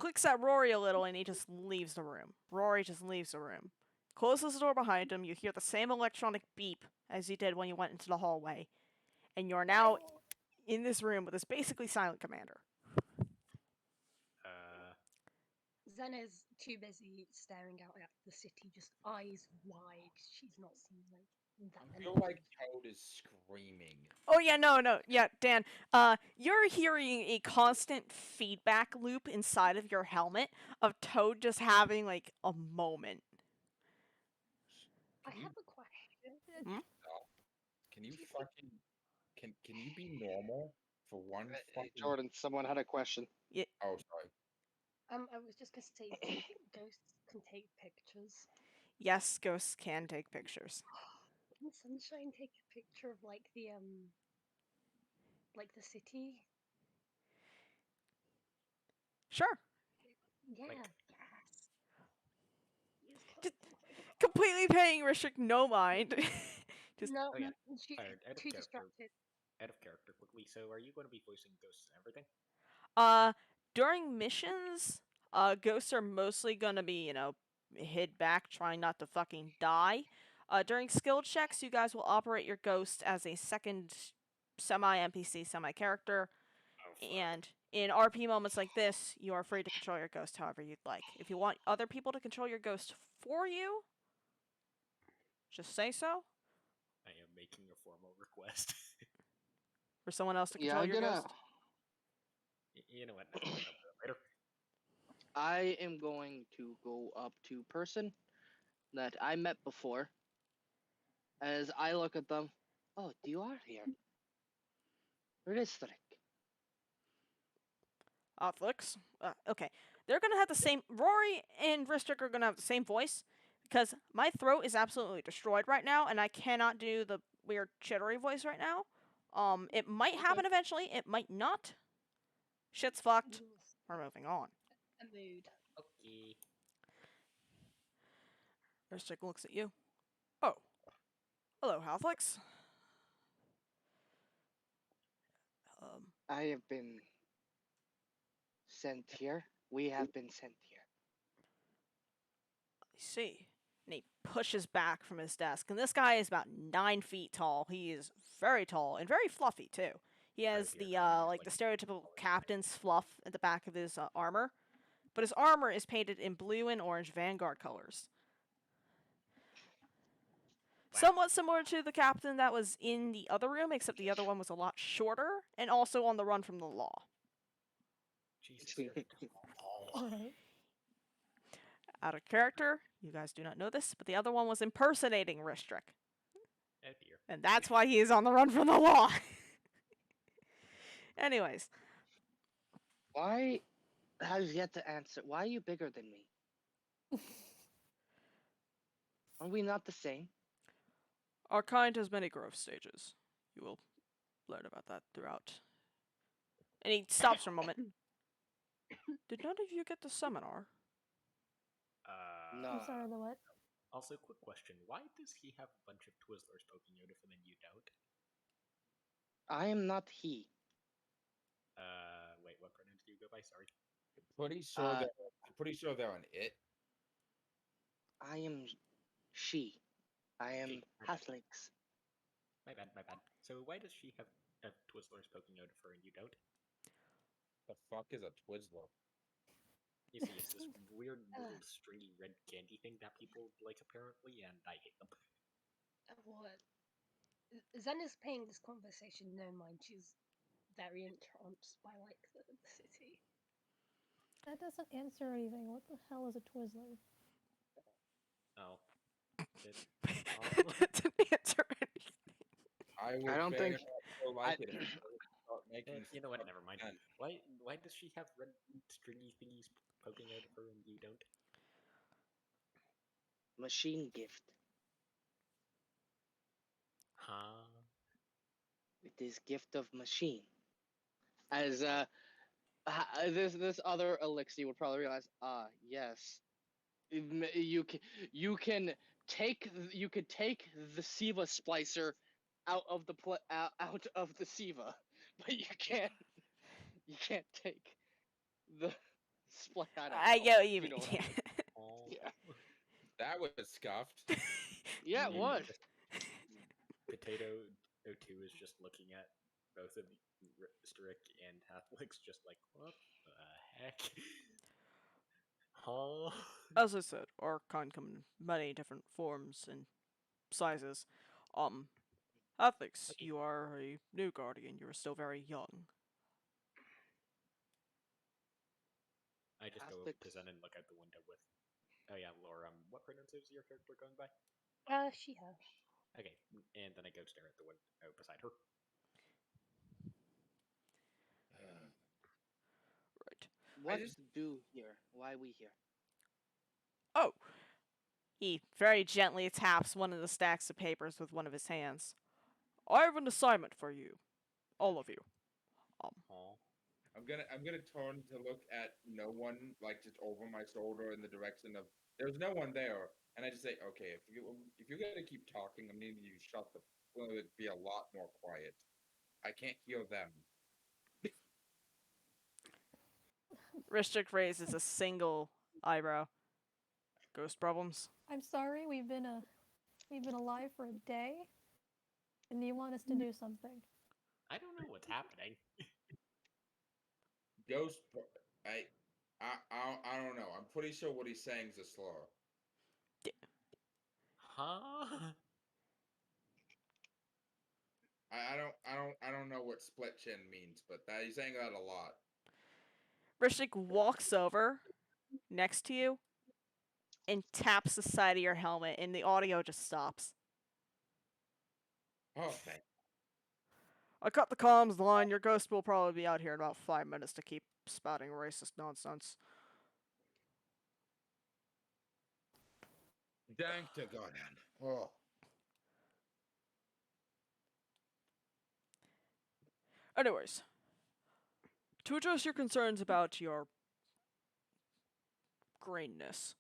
clicks at Rory a little, and he just leaves the room. Rory just leaves the room. Closes the door behind him, you hear the same electronic beep as you did when you went into the hallway, and you're now in this room with this basically silent commander. Zen is too busy staring out at the city, just eyes wide. She's not seen like that I many. feel like Toad is screaming. Oh yeah, no, yeah, Dan. You're hearing a constant feedback loop inside of your helmet of Toad just having like a moment. I Can you, have a question. can you Do you think- fucking can you be normal for one Hey, fucking? Jordan, someone had a question. Oh, sorry. I was just gonna say, do you think ghosts can take pictures? Yes, ghosts can take pictures. Can Sunshine take a picture of like the city? Sure. Yeah, Like- yes. Yes, Just oh my God. completely paying Rishik no mind. Just No, Oh yeah. she Alright, out of too character. distracted. Out of character quickly. So are you going to be voicing ghosts and everything? during missions, ghosts are mostly gonna be, hid back, trying not to fucking die. During skill checks, you guys will operate your ghost as a second semi-NPC, semi-character, Oh, fuck. and in RP moments like this, you are free to control your ghost however you'd like. If you want other people to control your ghost for you, just say so. I am making a formal request. For someone else to Yeah, control I'm your gonna. ghost. You know what? Never mind. I'll do it later. I am going to go up to person that I met before. As I look at them, oh, you are here. Ristrik. Hotflix. Okay. They're gonna have the same. Rory and Ristic are gonna have the same voice because my throat is absolutely destroyed right now, and I cannot do the weird chittery voice right now. It might happen eventually. It might not. Shit's fucked. Yes, We're moving on. a mood. Okay. Ristic looks at you. Oh, hello, Hotflix. I have been sent here. We have been sent here. I see. And he pushes back from his desk, and this guy is about 9 feet tall. He is very tall and very fluffy too. He has here, the guys, like the like, stereotypical captain's fluff at the back of his armor, but his armor is painted in blue and orange Vanguard colors. Wow. Somewhat similar to the captain that was in the other room, except the other one was a lot shorter and also on the run from the law. Jesus, you're tall. Alright. Out of character, you guys do not know this, but the other one was impersonating Ristrik, Oh dear. and that's why he is on the run from the law. Anyways, Why has yet to answer? Why are you bigger than me? Are we not the same? our kind has many growth stages. You will learn about that throughout. And he stops for a moment. Did none of you get the seminar? No. I'm sorry, the what? Also, quick question. Why does he have a bunch of Twizzlers poking out of him and you don't? I am not he. Wait, what pronouns do you go by? Sorry. Pretty sure Uh, I'm pretty sure they're an it. I am she. I am Okay, my bad. Hotflix. My bad, my bad. So why does she have Twizzlers poking out of her and you don't? The fuck is a Twizzler? You see, it's this weird little stringy red candy thing that people like apparently, and I hate them. What? Zen is paying this conversation no mind. She's very entranced by like the city. That doesn't answer anything. What the hell is a Twizzler? Oh. It, That didn't answer anything. I would don't very think- much so like it if they start making you know what? stuff Never mind. again. Why does she have red stringy thingies poking out of her and you don't? Machine gift. Huh? It is gift of machine. As this other elixir would probably realize. Yes. You can take the Siva splicer out of the out of the Siva, but you can't take the split. I don't know. I get what you know mean. what Yeah. Oh. Yeah. That was scuffed. Yeah, it And was. just- Potato 02 is just looking at both of Rick and Hotflix, just like, what the heck? Huh? As I said, our kind come in many different forms and sizes. Hotflix, Okay. you are a new guardian. You are still very young. I just go over to Hotflix. Zen and look out the window with. Oh yeah, Laura. What pronouns is your character going by? She has. Okay, and then I go stare at the window beside her. Right. What just- do here? Why we here? Oh! He very gently taps one of the stacks of papers with one of his hands. I have an assignment for you. All of you. Huh? I'm gonna turn to look at no one, like just over my shoulder in the direction of there's no one there, and I just say, okay, if you're gonna keep talking, I'm needing you to shut the be a lot more quiet. I can't hear them. Rishik raises a single eyebrow. Ghost problems? I'm sorry, we've been alive for a day, and you want us to do something. I don't know what's happening. Ghost. I don't know. I'm pretty sure what he's saying is a slur. Huh? I don't know what split chin means, but he's saying that a lot. Rishik walks over next to you and taps the side of your helmet, and the audio just stops. Oh, thank. I cut the comms line. Your ghost will probably be out here in about 5 minutes to keep spouting racist nonsense. Thank to God. Oh. Anyways, to address your concerns about your greenness,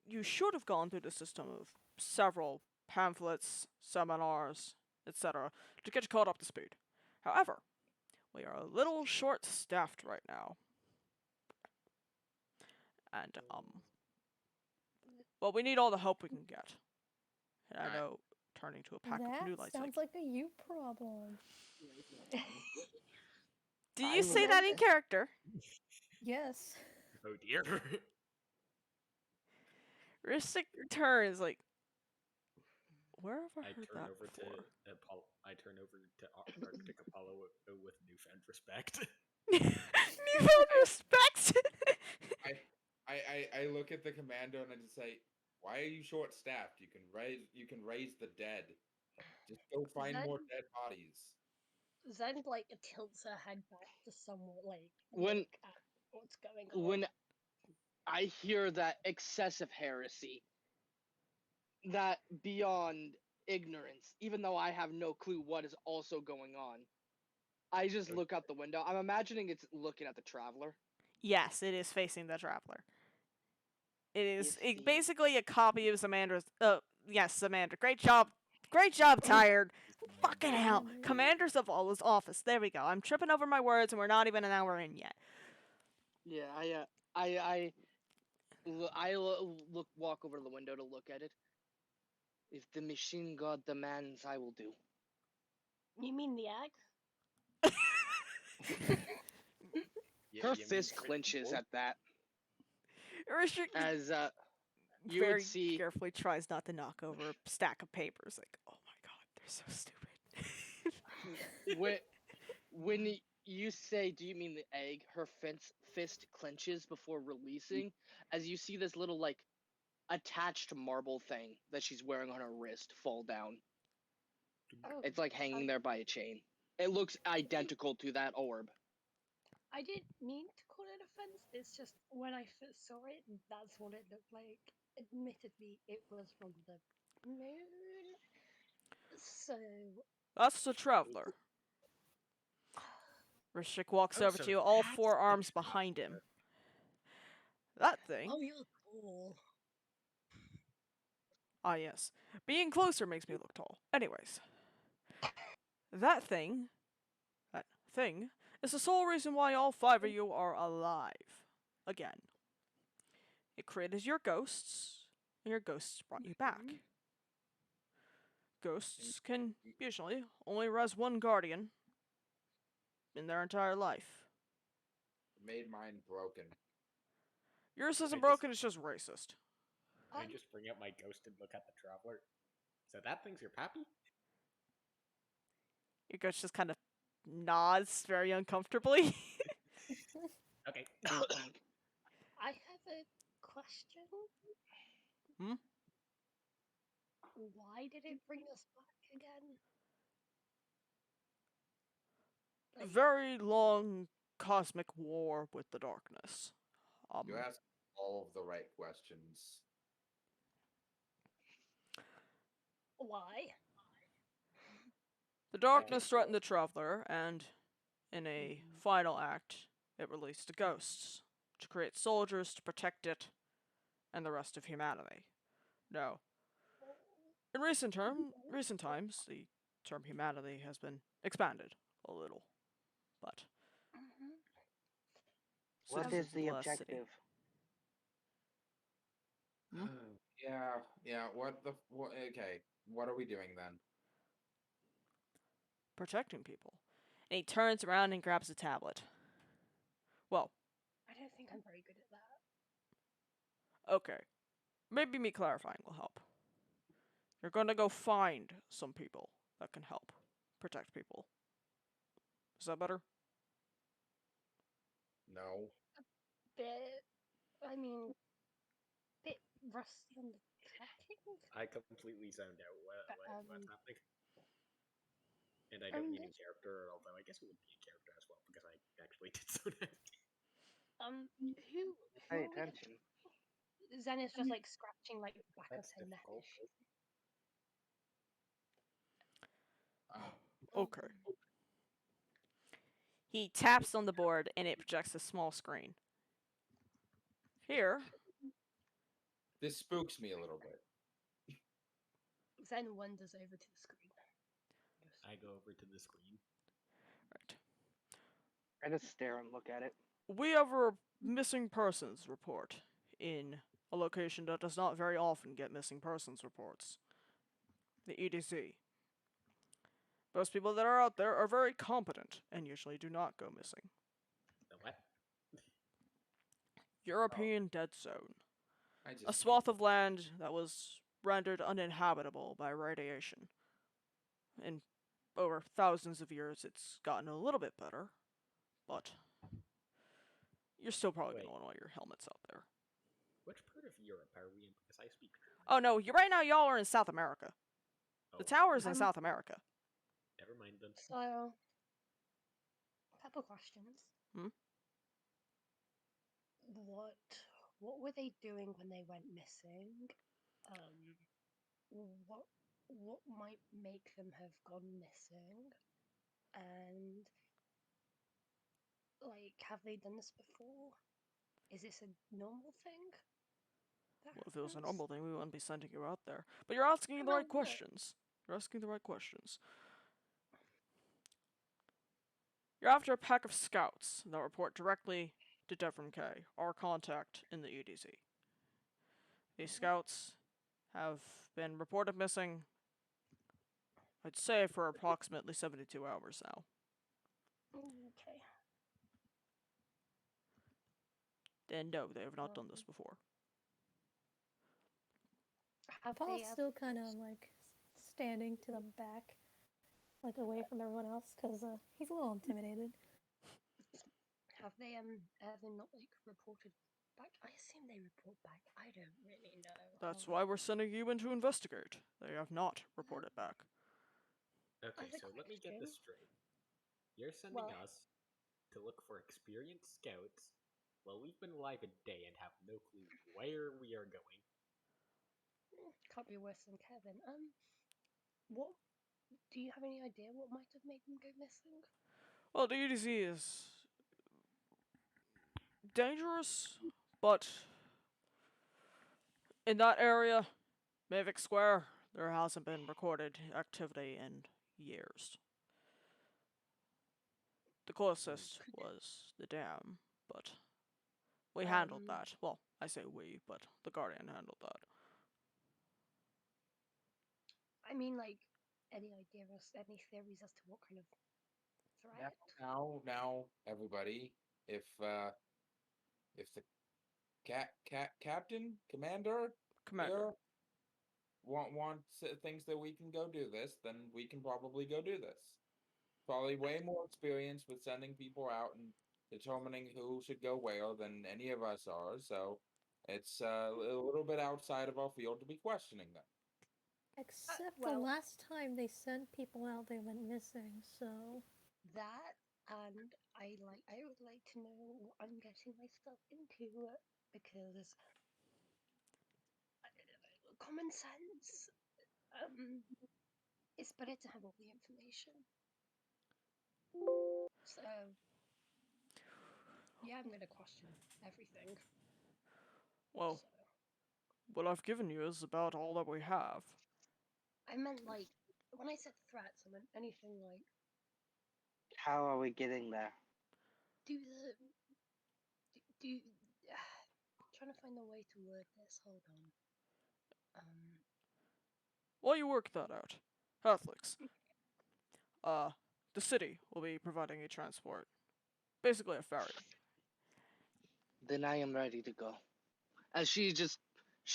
you should have gone through the system of several pamphlets, seminars, etc. to get you caught up to speed. However, we are a little short-staffed right now. And, well, we need all the help we can get. And I Right. know, turning to a pack of new That lights sounds like a you problem. Do I you say that in remember. character? Yes. Oh dear. Ristic turns like, where have I I heard turn that over before? to Apollo. I turn over to Arctic Apollo with newfound respect. Newfound respect. I look at the commander and I just say, "Why are you short-staffed? You can raise the dead. Just go find more Zen- dead bodies." Zen like tilts her head back to somewhat like When- look at what's going on. When I hear that excessive heresy, that beyond ignorance, even though I have no clue what is also going on, I just look out the window. I'm imagining it's looking at the traveler. Yes, it is facing the traveler. It is If the- basically a copy of Zamandra's. Yes, Zamandra. Great job. Great job, Tired. Fucking hell. Commander. Commander Zavala's office. There we go. I'm tripping over my words and we're not even an hour in yet. Yeah, walk over to the window to look at it. If the machine god demands, I will do. You mean the egg? Her You mean fist Rick clenches Ford? at that, Restrict as you very would see. carefully tries not to knock over a stack of papers. Like, oh my god. so stupid. When you say, do you mean the egg? Her fist clenches before releasing, as you see this little like attached marble thing that she's wearing on her wrist fall down. Oh, It's like hanging there by a chain. It looks identical to that orb. I didn't mean to call it a fence. It's just when I first saw it, that's what it looked like. Admittedly, it was from the moon. So, That's the traveler. Rishik walks Oh, over so to you, all that's four the arms behind him. traveler. That thing. oh, you're cool. Ah, yes. Being closer makes me look tall. Anyways. That thing is the sole reason why all 5 of you are alive. Again. It created your ghosts, and your ghosts brought you back. Mhm. Ghosts can usually only res one guardian in their entire life. Made mine broken. Yours I isn't just- broken, it's just racist. Can I just bring out my ghost and look at the traveler? So that thing's your pappy? Your ghost just kind of nods very uncomfortably. Okay. I have a question. Hmm? Why did it bring us back again? A very long cosmic war with the darkness. You ask all of the right questions. Why? The darkness threatened the traveler, and in a final act, it released the ghosts to create soldiers to protect it and the rest of humanity. Now, in recent times, the term humanity has been expanded a little, but Mhm. What citizens is the of Last City. objective? Yeah. What? Okay. What are we doing then? Protecting people. And he turns around and grabs a tablet. Well, I don't think I'm very good at that. okay. Maybe me clarifying will help. You're gonna go find some people that can help protect people. Is that better? No. Bit, I mean, bit rusty on the tracking. I completely zoned out. What's happening? And I don't mean in character, although I guess it would be in character as well, because I actually did zone out. Who Pay are we? attention. Zen is just like scratching like the back That's of her neck. difficult. Okay. He taps on the board and it projects a small screen. Here, This spooks me a little bit. Zen wanders over to the screen. I go over to the screen. right. I just stare and look at it. We have a missing persons report in a location that does not very often get missing persons reports. The EDC. Most people that are out there are very competent and usually do not go missing. The what? European Dead Zone. I just A swath of land that was rendered uninhabitable by radiation. In over thousands of years, it's gotten a little bit better, but you're still probably going to Wait. want to wear your helmets out there. Which part of Europe are we in? Because I speak German. Oh no, right now y'all are in South America. Oh, The tower's in South America. never mind then. So, a couple questions. Hmm? What were they doing when they went missing? What might make them have gone missing? And like, have they done this before? Is this a normal thing? that Well, if it was a happens? normal thing, we wouldn't be sending you out there. But you're asking the Well, right look. questions. You're asking the right questions. You're after a pack of scouts that report directly to Devrim K, our contact in the EDZ. These scouts have been reported missing, I'd say, for approximately 72 hours now. Okay. And no, they have not done this before. Have Paul's they still kind of like standing to the back, like away from everyone else, because he's a little intimidated. Have they ever not like reported back? I assume they report back. I don't really know. That's why we're sending you in to investigate. They have not reported back. Okay, As a so let me get question- this straight. You're sending Well- us to look for experienced scouts while we've been alive a day and have no clue where we are going. Can't be worse than Kevin. What? Do you have any idea what might have made them go missing? Well, the EDZ is dangerous, but in that area, Mavic Square, there hasn't been recorded activity in years. The closest was the dam, but we handled that. Well, I say we, but the Guardian handled that. I mean, like, any idea or any theories as to what kind of threat? Now, everybody, if the captain, commander here thinks that we can go do this, then we can probably go do this. Probably way more experience with sending people out and determining who should go where than any of us are, so it's a little bit outside of our field to be questioning them. Except the well- last time they sent people out, they went missing, so... That, and I would like to know what I'm getting myself into, because common sense, it's better to have all the information. So, yeah, I'm gonna question everything. Well, So, what I've given you is about all that we have. I meant like when I said threats, I meant anything like How are we getting there? do the do. Trying to find a way to word this. Hold on. While you work that out, Hotflix, the city will be providing a transport. Basically a ferry. Then I am ready to go. As she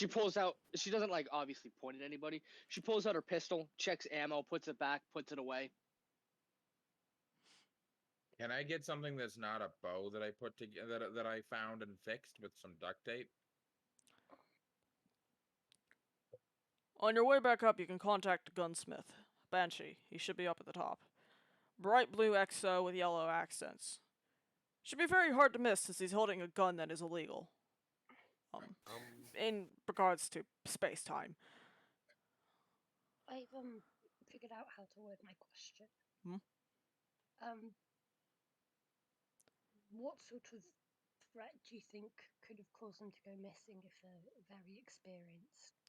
pulls out, she doesn't like obviously point at anybody. She pulls out her pistol, checks ammo, puts it back, puts it away. Can I get something that's not a bow that I put together that I found and fixed with some duct tape? On your way back up, you can contact the gunsmith, Banshee. He should be up at the top. Bright blue XO with yellow accents. Should be very hard to miss since he's holding a gun that is illegal. In regards to space-time. I've figured out how to word my question. What sort of threat do you think could have caused them to go missing if they're very experienced?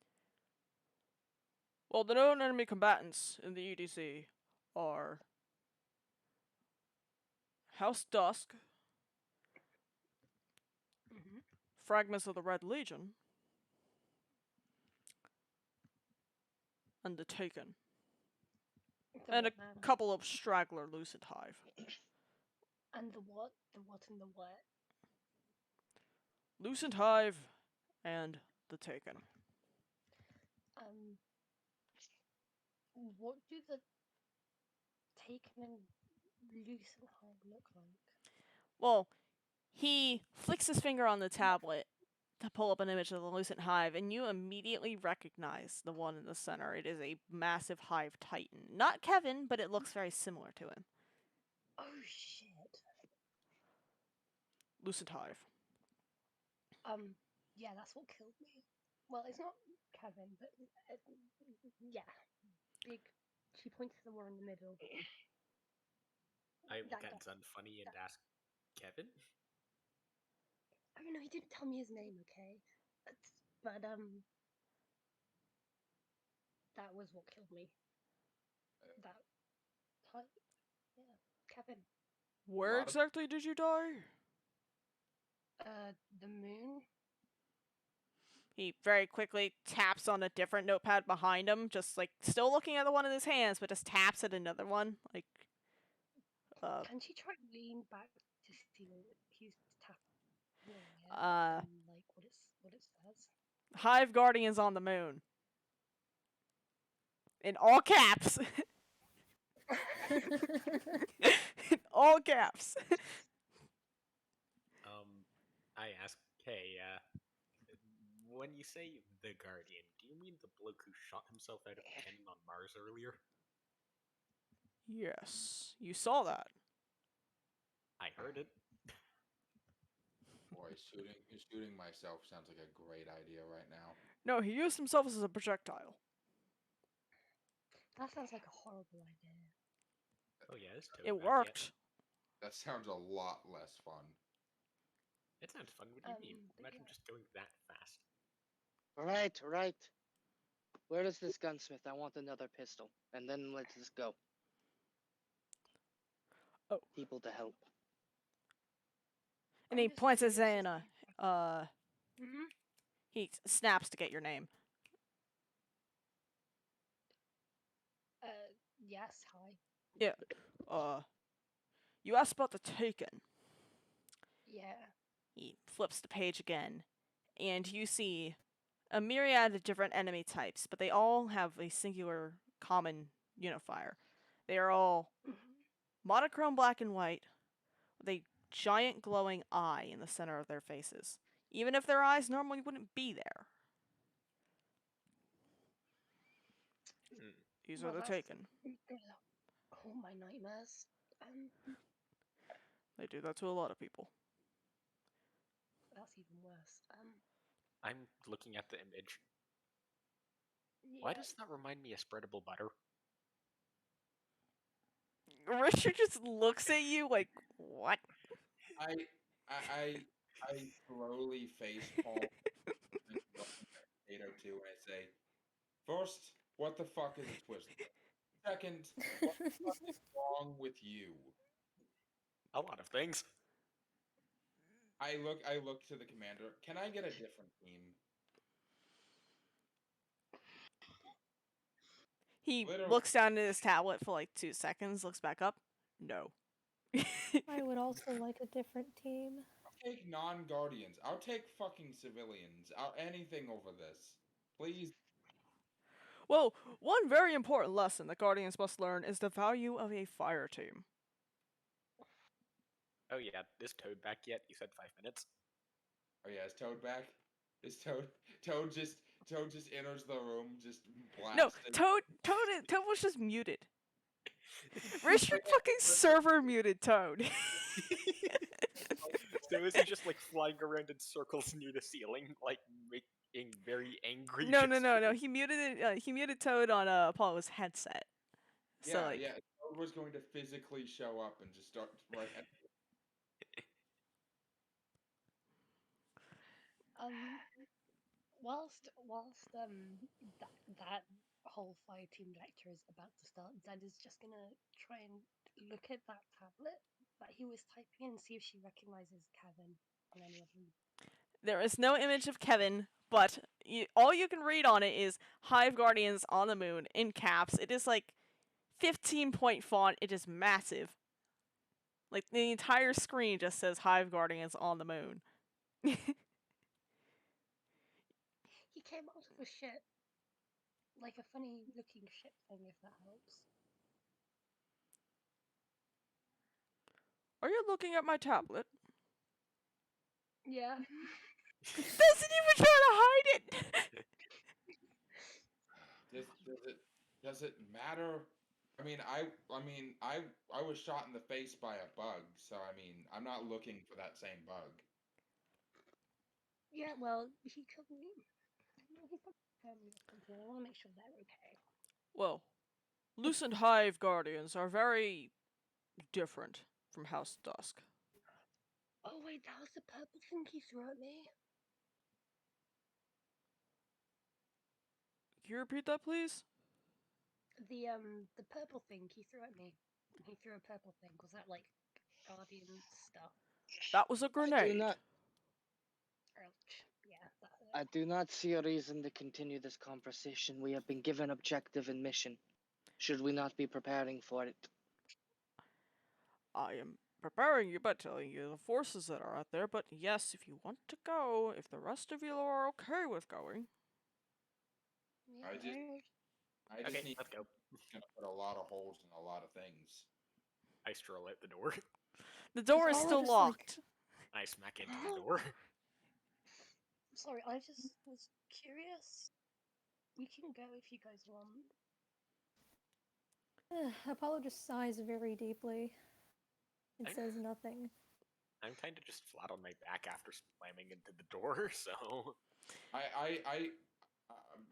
Well, the known enemy combatants in the EDC are House Dusk, fragments of the Red Legion, and the Taken. And a couple of straggler Lucid Hive. And the what? The what and the what? Lucid Hive and the Taken. What do the Taken and Lucid Hive look like? Well, he flicks his finger on the tablet to pull up an image of the Lucent Hive, and you immediately recognize the one in the center. It is a massive hive titan. Not Kevin, but it looks very similar to him. Oh shit. Lucent Hive. Yeah, that's what killed me. Well, it's not Kevin, but yeah. Big. She points to the one in the middle. I look That at guy. Sunfunny and ask, Kevin? I don't know, he didn't tell me his name, okay? But, that was what killed me. That type. Yeah. Kevin. Where exactly did you die? The moon? He very quickly taps on a different notepad behind him, just like still looking at the one in his hands, but just taps at another one. Like, Can she try to lean back to see what he's tapping it and like what it says? Hive Guardians on the moon. In all caps. In all caps. I ask, hey, when you say the Guardian, do you mean the bloke who shot himself out of a cannon on Mars earlier? Yes, you saw that. I heard it. Boy, shooting myself sounds like a great idea right now. No, he used himself as a projectile. That sounds like a horrible idea. Oh yeah, it's Toad It back worked. That sounds a lot less fun. Yet. It sounds fun. What do you mean? But Imagine yeah. just going that fast. Right. Where is this gunsmith? I want another pistol. And then let's just go. Oh. People to help. And he I'm just points at curious as Zaina. to- He snaps to get your name. Yes, hi. Yeah. You asked about the Taken. Yeah. He flips the page again, and you see a myriad of different enemy types, but they all have a singular common unifier. They are all monochrome black and white, with a giant glowing eye in the center of their faces, even if their eyes normally wouldn't be there. These are the Taken. Oh, my nightmares. They do that to a lot of people. That's even worse. I'm looking at the image. Yeah. Why does that remind me of spreadable butter? Richard just looks at you like, what? I slowly facepalm Potato 2 and I say, first, what the fuck is a twister? Second, what the fuck is wrong with you? A lot of things. I look to the commander. Can I get a different team? He Literally. looks down at his tablet for like 2 seconds, looks back up. No. I would also like a different team. I'll take non-guardians. I'll take fucking civilians. Anything over this. Please. Well, one very important lesson that Guardians must learn is the value of a fire team. Oh yeah, is Toad back yet? You said 5 minutes. Oh yeah, is Toad back? Is Toad just enters the room, just No, blasting. Toad was just muted. Richard fucking server muted Toad. So is he just like flying around in circles near the ceiling, like making very angry? No. He muted Toad on Apollo's headset. So Yeah, like, yeah. Toad was going to physically show up and just start right at Whilst that whole Fireteam lecture is about to start, Zed is just gonna try and look at that tablet that he was typing and see if she recognizes Kevin on any of them. there is no image of Kevin, but all you can read on it is Hive Guardians on the Moon in caps. It is like 15-point font. It is massive. Like the entire screen just says Hive Guardians on the Moon. He came out of a ship, like a funny looking ship thing, if that helps. Are you looking at my tablet? Yeah. Doesn't even try to hide it. Does it matter? I mean, I was shot in the face by a bug, so I mean, I'm not looking for that same bug. Yeah, well, he could be. He's got family or something. I want to make sure they're okay. Well, Lucent Hive Guardians are very different from House Dusk. Oh wait, that was the purple thing he threw at me. Can you repeat that, please? The purple thing he threw at me. He threw a purple thing. Was that like Guardian stuff? That was a grenade. Ouch. Yeah, that's it. I do not see a reason to continue this conversation. We have been given objective and mission. Should we not be preparing for it? I am preparing you by telling you the forces that are out there, but yes, if you want to go, if the rest of you are okay with going. Yeah, I just Okay, need let's go. to put a lot of holes in a lot of things. I stroll out the door. The door is Zavala still just, like- locked. I smack into the door. Sorry, I just was curious. We can go if you guys want. Apollo just sighs very deeply and I- says nothing. I'm kind of just flat on my back after slamming into the door, so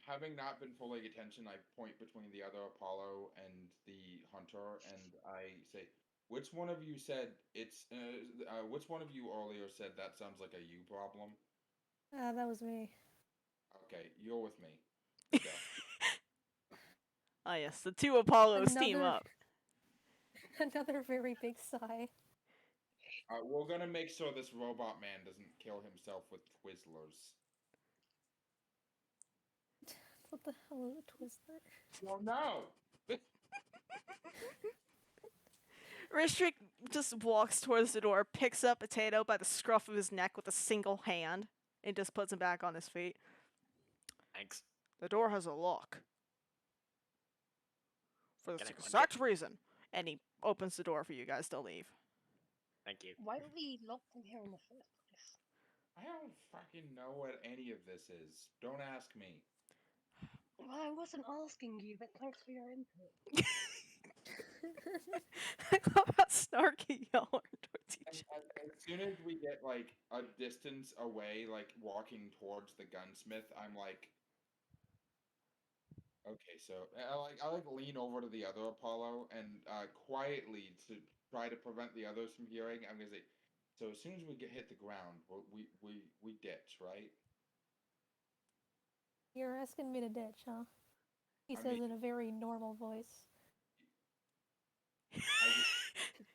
Having not been fully attention, I point between the other Apollo and the hunter, and I say, "Which one of you said it's? Which one of you earlier said that sounds like a you problem?" That was me. Okay, you're with me. Go. Ah, yes, the two Apollos team Another- up. Another very big sigh. We're gonna make sure this robot man doesn't kill himself with Twizzlers. What the hell is a Twizzler? Well, no. Ristrick just walks towards the door, picks up Potato by the scruff of his neck with a single hand, and just puts him back on his feet. thanks. The door has a lock. For this Can I punch exact reason. And he opens the door for you guys to leave. Thank you. Why were we locked in here in the first place? I don't fucking know what any of this is. Don't ask me. Well, I wasn't asking you, but thanks for your input. I love how snarky y'all are towards each other. As soon as we get like a distance away, like walking towards the gunsmith, I'm like, okay, so I lean over to the other Apollo and quietly to try to prevent the others from hearing. I'm gonna say, so as soon as we hit the ground, we ditch, right? You're asking me to ditch, huh? He I says mean- in a very normal voice.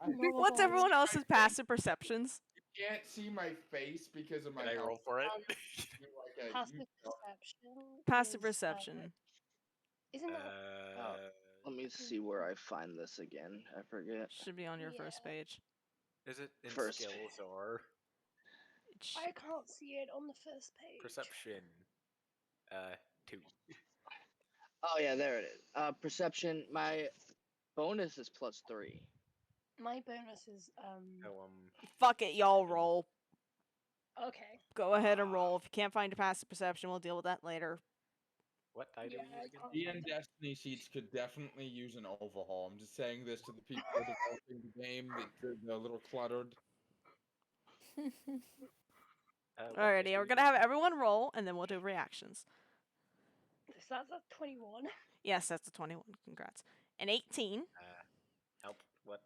What's voice. everyone else's passive perceptions? You can't see my face because of my Can I health. roll for it? Like Passive you- perception. Passive is, perception. Isn't that? Let me see where I find this again. I forget. Should be on your first Yeah. page. Is it in First. skills or It sh- I can't see it on the first page. perception? 2. Oh yeah, there it is. Perception. My bonus is +3. My bonus is Oh, Fuck it, y'all roll. okay. Go ahead and roll. If you can't find a passive perception, we'll deal with that later. what die do Yeah, we I use again? can't The find it. Destiny sheets could definitely use an overhaul. I'm just saying this to the people who are developing the game. They're a little cluttered. What Alrighty, dice do we're we gonna use have again? everyone roll, and then we'll do reactions. So that's a 21. Yes, that's a 21. Congrats. An 18. Help. What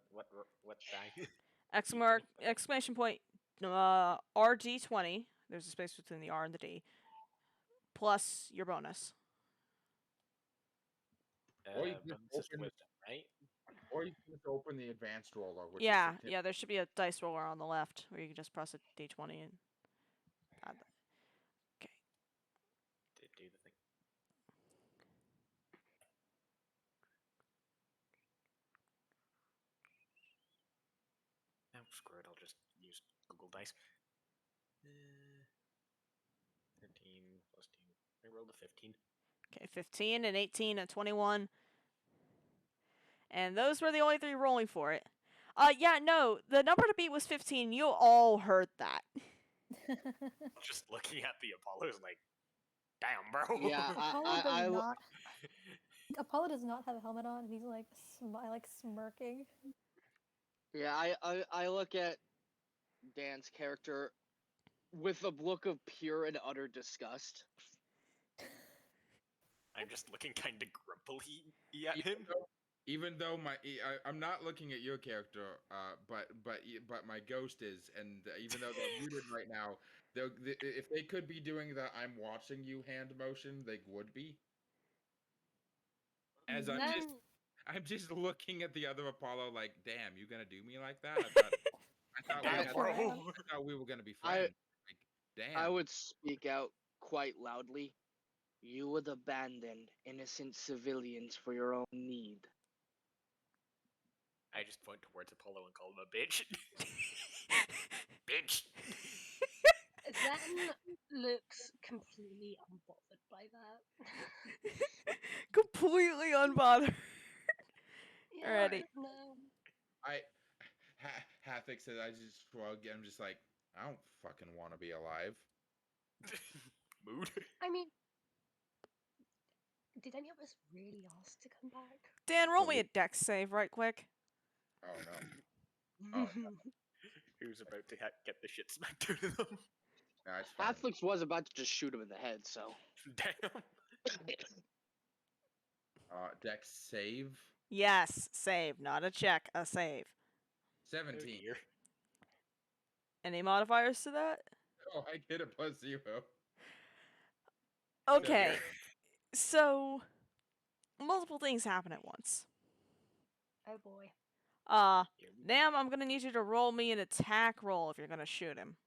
die? Exclamation point. RD20. There's a space between the R and the D. Plus your bonus. Or you can just Bonus is open- wisdom, right? Or you can just open the advanced roller, which Yeah, is yeah. There should be a dice roller on the left where you can just press a D20 and add that. Okay. To do the thing. Oh, screw it. I'll just use Google Dice. 13 plus 2. I rolled a 15. Okay, 15 and 18 and 21. And those were the only three rolling for it. Yeah, no, the number to beat was 15. You all heard that. Just looking at the Apollos like, damn, bro. Yeah, Apollo does not have a helmet on, and he's like smirking. Yeah, I look at Dan's character with a look of pure and utter disgust. I'm just looking kind of grumpily at him. Even though I'm not looking at your character, but my ghost is, and even though they're muted right now, if they could be doing the "I'm watching you" hand motion, they would be. As Then I'm just looking at the other Apollo, like, damn, you gonna do me like that? Damn, bro. I thought we were gonna be friends. Like, damn. I would speak out quite loudly. You would abandon innocent civilians for your own need. I just point towards Apollo and call him a bitch. Bitch. Zen looks completely unbothered by that. Completely unbothered. Yeah, Alrighty. no. Hathik says, I just shrug. I'm just like, I don't fucking want to be alive. Mood. I mean, did any of us really ask to come back? Dan, roll me a dex save right quick. Oh no. Oh, Who's about to get the shit smacked out of them? That's fine. Hotflix was about to just shoot him in the head, so. Damn. Dex save Yes, save, not a check, a save. 17. Oh dear. Any modifiers to that? Oh, I get a +0. Okay, so multiple things happen at once. Oh boy. Nam, I'm gonna need you to roll me an attack roll if you're gonna shoot him.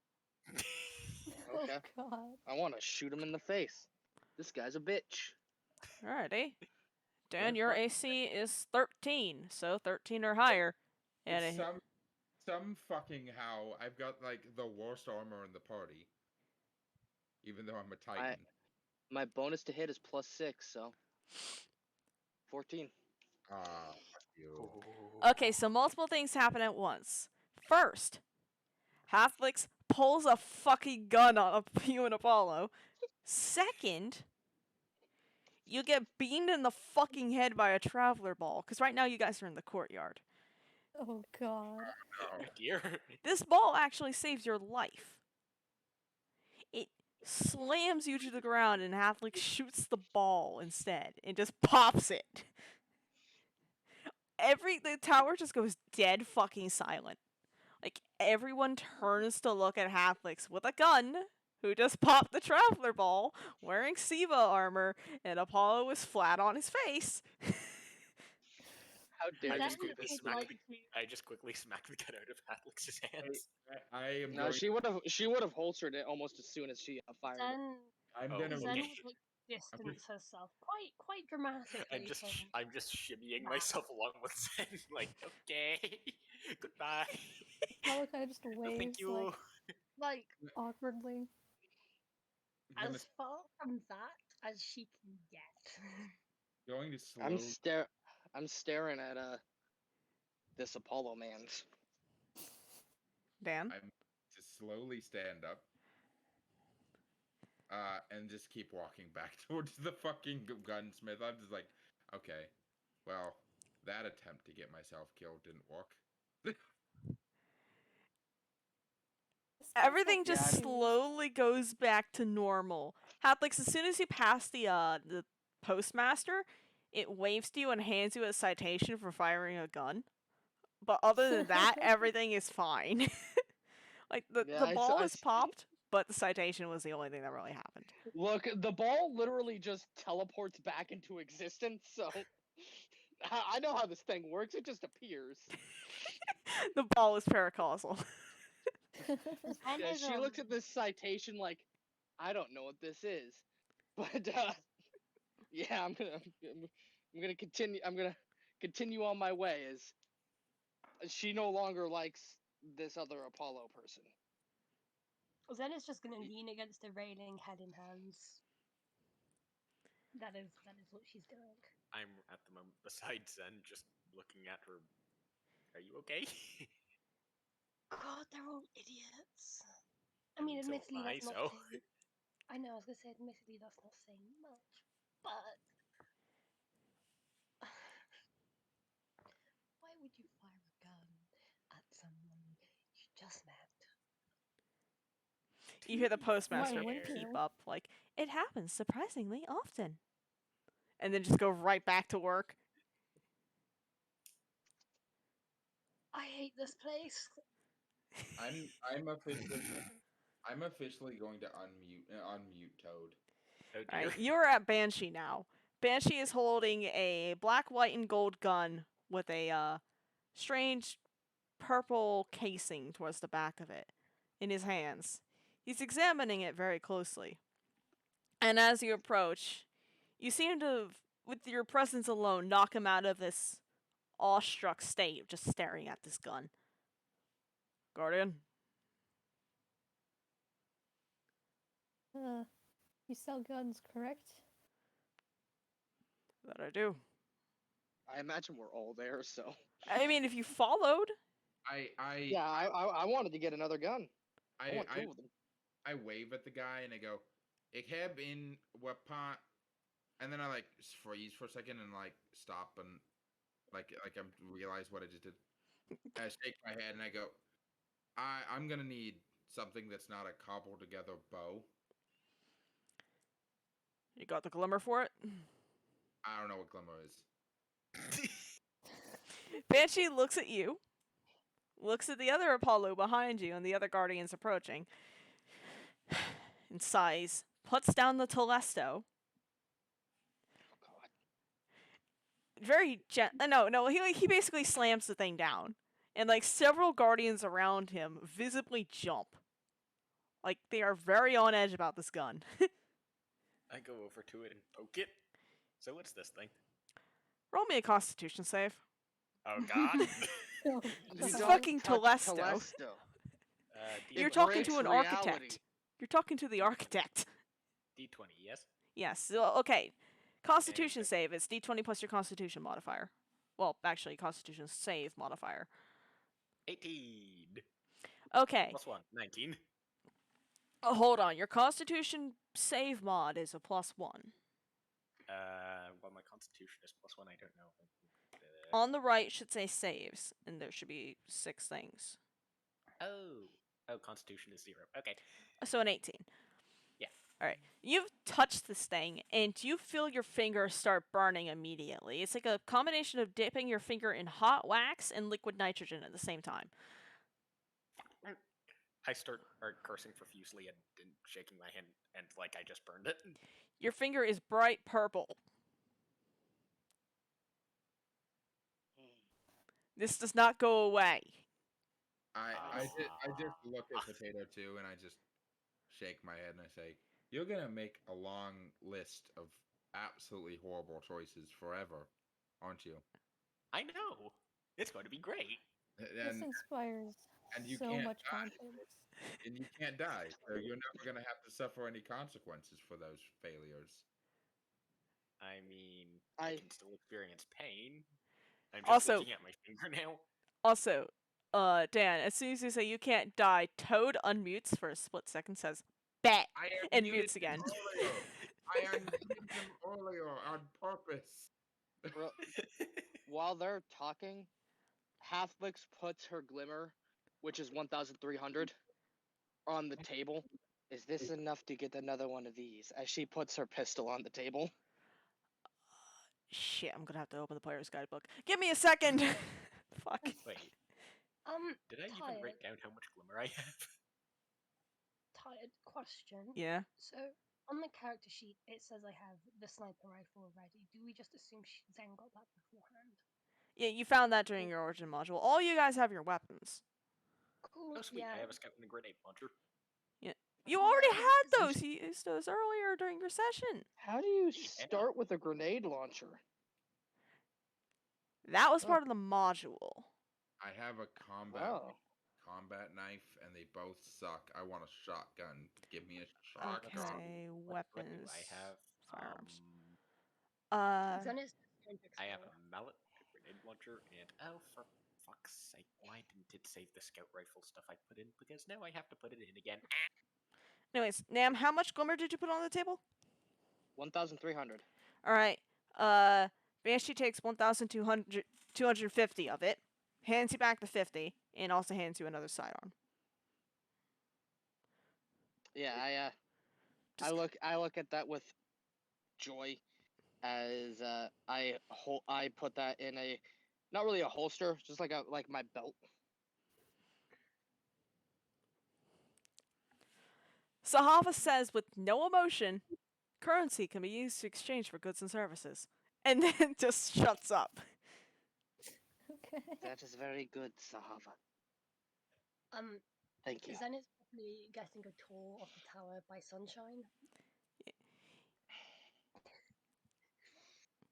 Okay. Oh god. I want to shoot him in the face. This guy's a bitch. Alrighty. Dan, your AC is 13, so 13 or higher. And Some fucking how I've got like the worst armor in the party, even though I'm a Titan. My bonus to hit is +6, so 14. Ah, fuck you. okay, so multiple things happen at once. First, Hotflix pulls a fucking gun on you and Apollo. Second, you get beamed in the fucking head by a traveler ball, because right now you guys are in the courtyard. Oh god. Oh dear. This ball actually saves your life. It slams you to the ground and Hotflix shoots the ball instead and just pops it. The tower just goes dead fucking silent. Like, everyone turns to look at Hotflix with a gun, who just popped the traveler ball, wearing Siva armor, and Apollo was flat on his face. How dare I you? just quickly would smacked like the, I just quickly smacked the gun out of Hatlix's hands. I am No, going, she would have holstered it almost as soon as she fired. Zen, I'm Oh, gonna Zen okay. would like distance herself quite dramatically. I'm just shimmying Nah. myself along with Zen, like, okay, goodbye. Apollo kind of just waves Thank you. Like awkwardly. gonna, as far from that as she can get. going to slow. I'm staring at this Apollo man. Dan? I'm to slowly stand up. And just keep walking back towards the fucking gunsmith. I'm just like, okay, well, that attempt to get myself killed didn't work. Everything Yeah, just slowly goes back to normal. Hotflix, as soon as you pass the postmaster, it waves to you and hands you a citation for firing a gun. But other than that, everything is fine. Like, the ball is popped, but the citation was the only thing that really happened. Look, the ball literally just teleports back into existence, so I know how this thing works. It just appears. The ball is paracausal. Yeah, she looks at this citation like, I don't know what this is, but yeah, I'm gonna continue on my way as she no longer likes this other Apollo person. Zen is just gonna lean against the railing, head in hands. That is what she's doing. I'm at the moment beside Zen, just looking at her. Are you okay? God, they're all idiots. I mean, So admittedly, am I, that's not so. saying. I know. I was gonna say, admittedly, that's not saying much, but why would you fire a gun at someone you just met? You hear the postmaster wouldn't peep you? up, like, it happens surprisingly often. And then just go right back to work. I hate this place. I'm officially going to unmute Toad. Oh dear. Alright, you're at Banshee now. Banshee is holding a black, white, and gold gun with a strange purple casing towards the back of it in his hands. He's examining it very closely. And as you approach, you seem to, with your presence alone, knock him out of this awestruck state of just staring at this gun. Guardian? You sell guns, correct? That I do. I imagine we're all there, so. I mean, if you followed. Yeah, I wanted to get another gun. I want two of them. I wave at the guy and I go, "Ik heb in weapon," and then I like freeze for a second and like stop and like I realize what I just did. I shake my head and I go, I'm gonna need something that's not a cobbled together bow. You got the glimmer for it? I don't know what glimmer is. Banshee looks at you, looks at the other Apollo behind you and the other Guardians approaching, and sighs, puts down the Telesto. Oh, God. Very no, he basically slams the thing down. And like several Guardians around him visibly jump. Like they are very on edge about this gun. I go over to it and poke it. So what's this thing? Roll me a Constitution save. Oh God. Oh, This is Don't fucking touch Telesto. D- You're It talking breaks to an reality. architect. You're talking to the architect. D20, yes. Yes. So, okay. Constitution save is D20 plus your Constitution modifier. Well, actually, Constitution save modifier. 18. Okay. Plus 1, 19. Oh, hold on. Your Constitution save mod is a +1. Well, my Constitution is +1. I don't know. On the right should say saves, and there should be 6 things. Oh, Constitution is 0. Okay. So an 18. Yeah. Alright. You've touched this thing, and you feel your fingers start burning immediately. It's like a combination of dipping your finger in hot wax and liquid nitrogen at the same time. I start cursing profusely and shaking my hand, and like I just burned it. Your finger is bright purple. This does not go away. I just look at Potato 2 and I just shake my head and I say, "You're gonna make a long list of absolutely horrible choices forever, aren't you?" I know. It's going to be great. this inspires and you so can't much die. confidence. And you can't die, so you're never gonna have to suffer any consequences for those failures. I mean, I can still experience pain. I'm just Also- looking at my finger now. Also, Dan, as soon as you say you can't die, Toad unmutes for a split second, says, "Bet," and unmuted mutes him again. earlier. I unmuted him earlier on purpose. While they're talking, Hotflix puts her glimmer, which is 1,300, on the table. Is this enough to get another one of these? As she puts her pistol on the table. Shit, I'm gonna have to open the player's guidebook. Give me a second! Fuck. Wait, did I even Tired. write down how much glimmer I have? Tired question. Yeah. So on the character sheet, it says I have the sniper rifle already. Do we just assume she then got that beforehand? Yeah, you found that during your origin module. All you guys have your weapons. Cool. Oh, sweet. Yeah. I have a scout and a grenade launcher. You already had those! You used those earlier during your session. How do you start with a grenade launcher? That was part of the module. I have a combat knife, and they both suck. I want a shotgun. Give me a shotgun. Okay, What do weapons. I have? Firearms. Zenith I have a mallet, a grenade launcher, and oh, for fuck's sake, why didn't it save the scout rifle stuff I put in? Because now I have to put it in again. Anyways, Nam, how much glimmer did you put on the table? 1,300. Alright, Banshee takes 250 of it, hands you back the 50, and also hands you another sidearm. Yeah, I look at that with joy, as I put that in a, not really a holster, just like my belt. Zavala says with no emotion, currency can be used to exchange for goods and services. And then just shuts up. Okay. That is very good, Sahava. Thank you. Zenith's probably getting a tour of the tower by sunshine.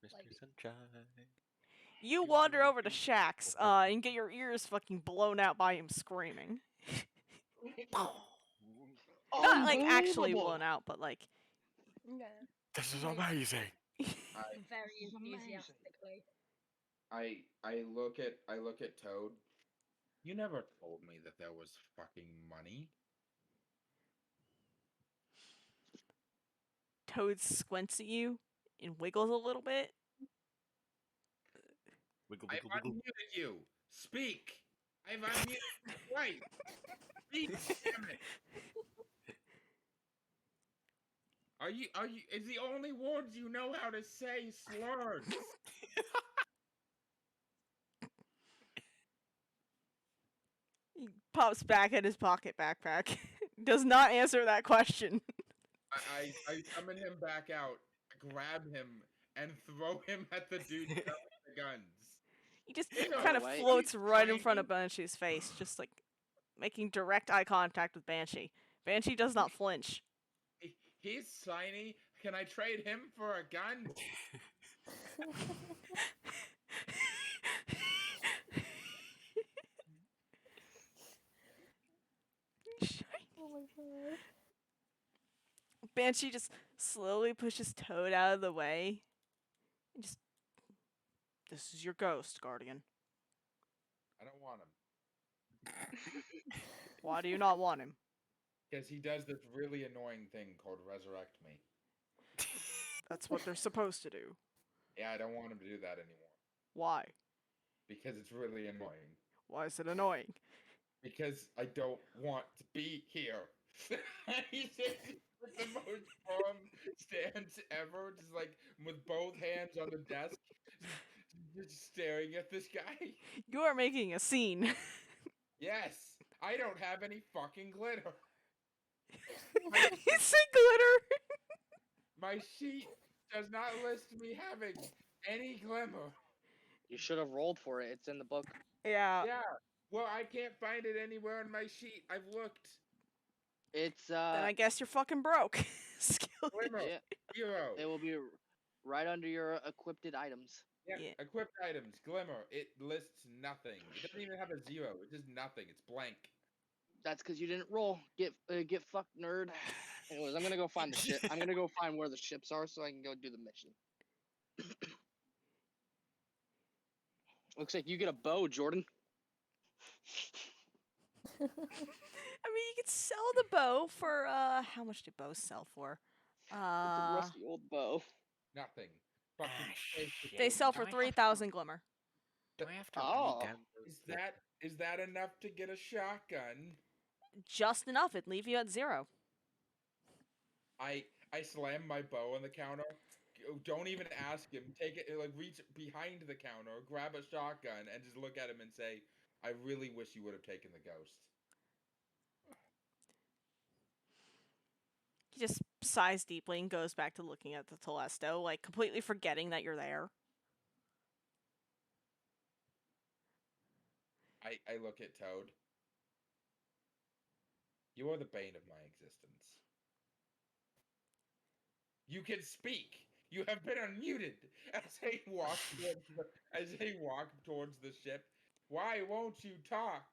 Mr. Like- Sunshine. You wander over to Shaxx, and get your ears fucking blown out by him screaming. Not like actually Unbelievable. blown out, but like Yeah. This is Like- amazing. Very This is amazing. enthusiastically. I look at Toad. You never told me that there was fucking money. Toad squints at you and wiggles a little bit. Wiggle, I've wiggle, wiggle. unmuted you. Speak. I've unmuted you twice. Speak, damn it. Are you? Is the only words you know how to say slurs? He pops back at his pocket backpack. Does not answer that question. I summon him back out, grab him, and throw him at the dude with the guns. He just Ew. kind of Wait. floats right in front Shiny. of Banshee's face, just like making direct eye contact with Banshee. Banshee does not flinch. He's shiny. Can I trade him for a gun? Oh my god. Banshee just slowly pushes Toad out of the way. And just, this is your ghost, Guardian. I don't want him. Why do you not want him? Because he does this really annoying thing called resurrect me. That's what they're supposed to do. Yeah, I don't want him to do that anymore. Why? Because it's really annoying. Why is it annoying? Because I don't want to be here. He's just with the most calm stance ever, just like with both hands on the desk, just staring at this guy. You are making a scene. Yes, I don't have any fucking glitter. He said glitter. My sheet does not list me having any glimmer. You should have rolled for it. It's in the book. Yeah. Yeah, well, I can't find it anywhere on my sheet. I've looked. It's Then I guess you're fucking broke. Skill. Glimmer, yeah, 0. it will be right under your equipped items. Yeah, Yeah. equipped items, glimmer. It lists nothing. It doesn't even have a 0. It's just nothing. It's blank. That's because you didn't roll. Get fucked, nerd. Anyways, I'm gonna go find the ship. I'm gonna go find where the ships are so I can go do the mission. Looks like you get a bow, Jordan. I mean, you could sell the bow for how much do bows sell for? It's a rusty old bow. Nothing. Fucking shit. They sell for Do I have 3,000 glimmer. Do I have to Oh. read down Is that enough to get a shotgun? Just enough. It'd leave you at 0. I slam my bow on the counter. Don't even ask him. Take it, like reach behind the counter, grab a shotgun, and just look at him and say, "I really wish you would have taken the ghost." He just sighs deeply and goes back to looking at the Telesto, like completely forgetting that you're there. I look at Toad. You are the bane of my existence. You can speak. You have been unmuted. As they walk towards the ship. Why won't you talk?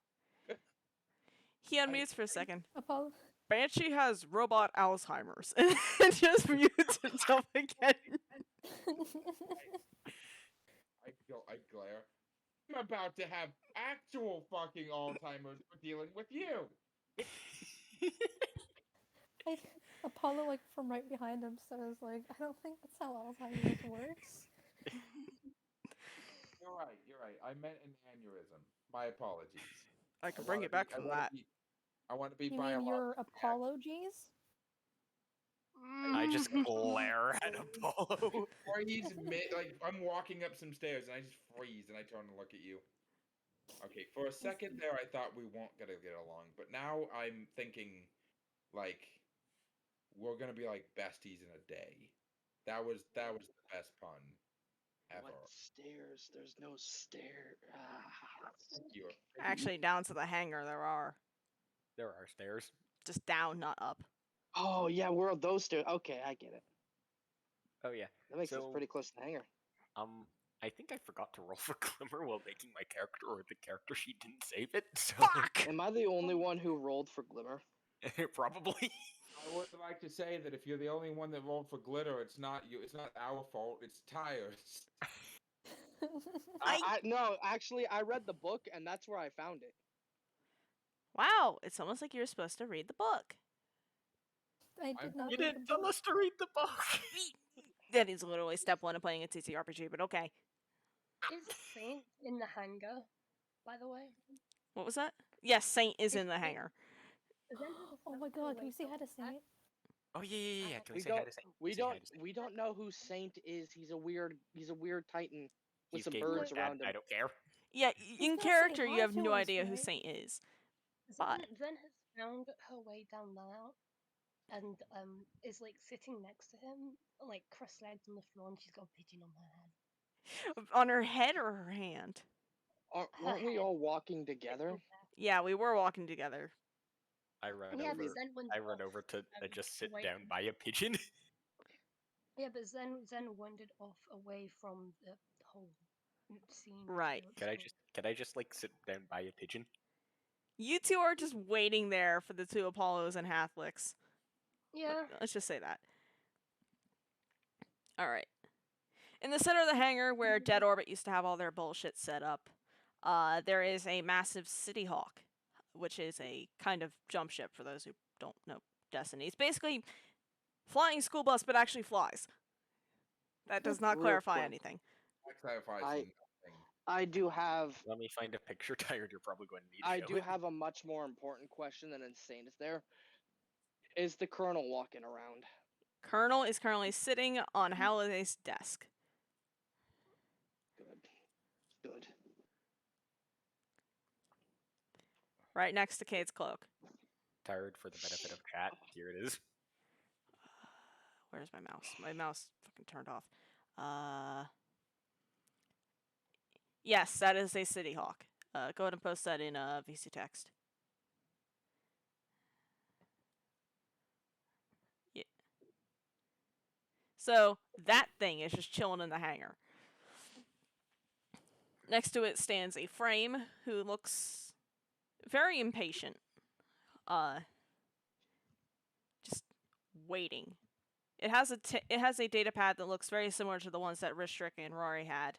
He unmutes for a second. Apollo. Banshee has robot Alzheimer's and just mutes himself again. I glare. I'm about to have actual fucking Alzheimer's for dealing with you. Apollo, like from right behind him, says, like, I don't think that's how Alzheimer's works. You're right. I meant an aneurysm. My apologies. I can bring it back from that. I want to be You mean biologically your accurate. apologies? I just glare at Apollo. Freeze like I'm walking up some stairs and I just freeze and I turn and look at you. Okay, for a second there I thought we weren't gonna get along, but now I'm thinking like we're gonna be like besties in a day. That was the best pun ever. What stairs? There's no stair. You're Actually, down to the hangar there are. There are stairs. Just down, not up. Oh yeah, where are those stairs? Okay, I get it. Oh yeah. That makes us So- pretty close to the hangar. I think I forgot to roll for Glimmer while making my character, or the character sheet didn't save it. So Fuck! Am I the only one who rolled for Glimmer? Probably. I would like to say that if you're the only one that rolled for glitter, it's not you. It's not our fault. It's tires. No, actually, I read the book, and that's where I found it. Wow, it's almost like you're supposed to read the book. I did not You read didn't the tell book. us to read the book. That is literally step one of playing a TTRPG, but okay. Is Saint in the hangar, by the way? What was that? Yes, Saint is Is in the Saint- hangar. Zen has a Oh my snapped god, can away we say hi to from that. Saint? Oh yeah. Can we We say hi don't. to Saint? We Say hi don't. to Saint. We don't know who Saint is. He's a weird. Titan with He's some gay birds Dad, around him. I don't care. Yeah, He's in gonna say character, you hi have to no us, idea who right? Saint is. Zen has found her way down there, and is like sitting next to him, like cross-legged on the floor, and she's got a pigeon on her head. On her head or her hand? Weren't we head. all walking together? Yeah, we were walking together. I run Yeah, over. but Zen went I run off, over to just sit away down from- by a pigeon. Yeah, but Zen wandered off away from the whole scene. Right. to Can I just like sit down by a pigeon? You two are just waiting there for the two Apollos and Hotflix. Yeah. Let's just say that. Alright. In the center of the hangar where Dead Orbit used to have all their bullshit set up, there is a massive City Hawk, which is a kind of jump ship for those who don't know Destiny. It's basically flying school bus, but actually flies. That does not Real clarify quick. anything. That clarifies I- nothing. I do have. Let me find a picture, Tired. You're probably going to need. I to show do it. have a much more important question than Insane is there. Is the Colonel walking around? Colonel is currently sitting on Halliday's desk. Good. Right next to Kate's cloak. Tired for the benefit of chat. Here it is. Where's my mouse? My mouse fucking turned off. Yes, that is a City Hawk. Go ahead and post that in VC text. Yeah. So that thing is just chilling in the hangar. Next to it stands a frame who looks very impatient. Just waiting. It has a data pad that looks very similar to the ones that Ristrick and Rory had,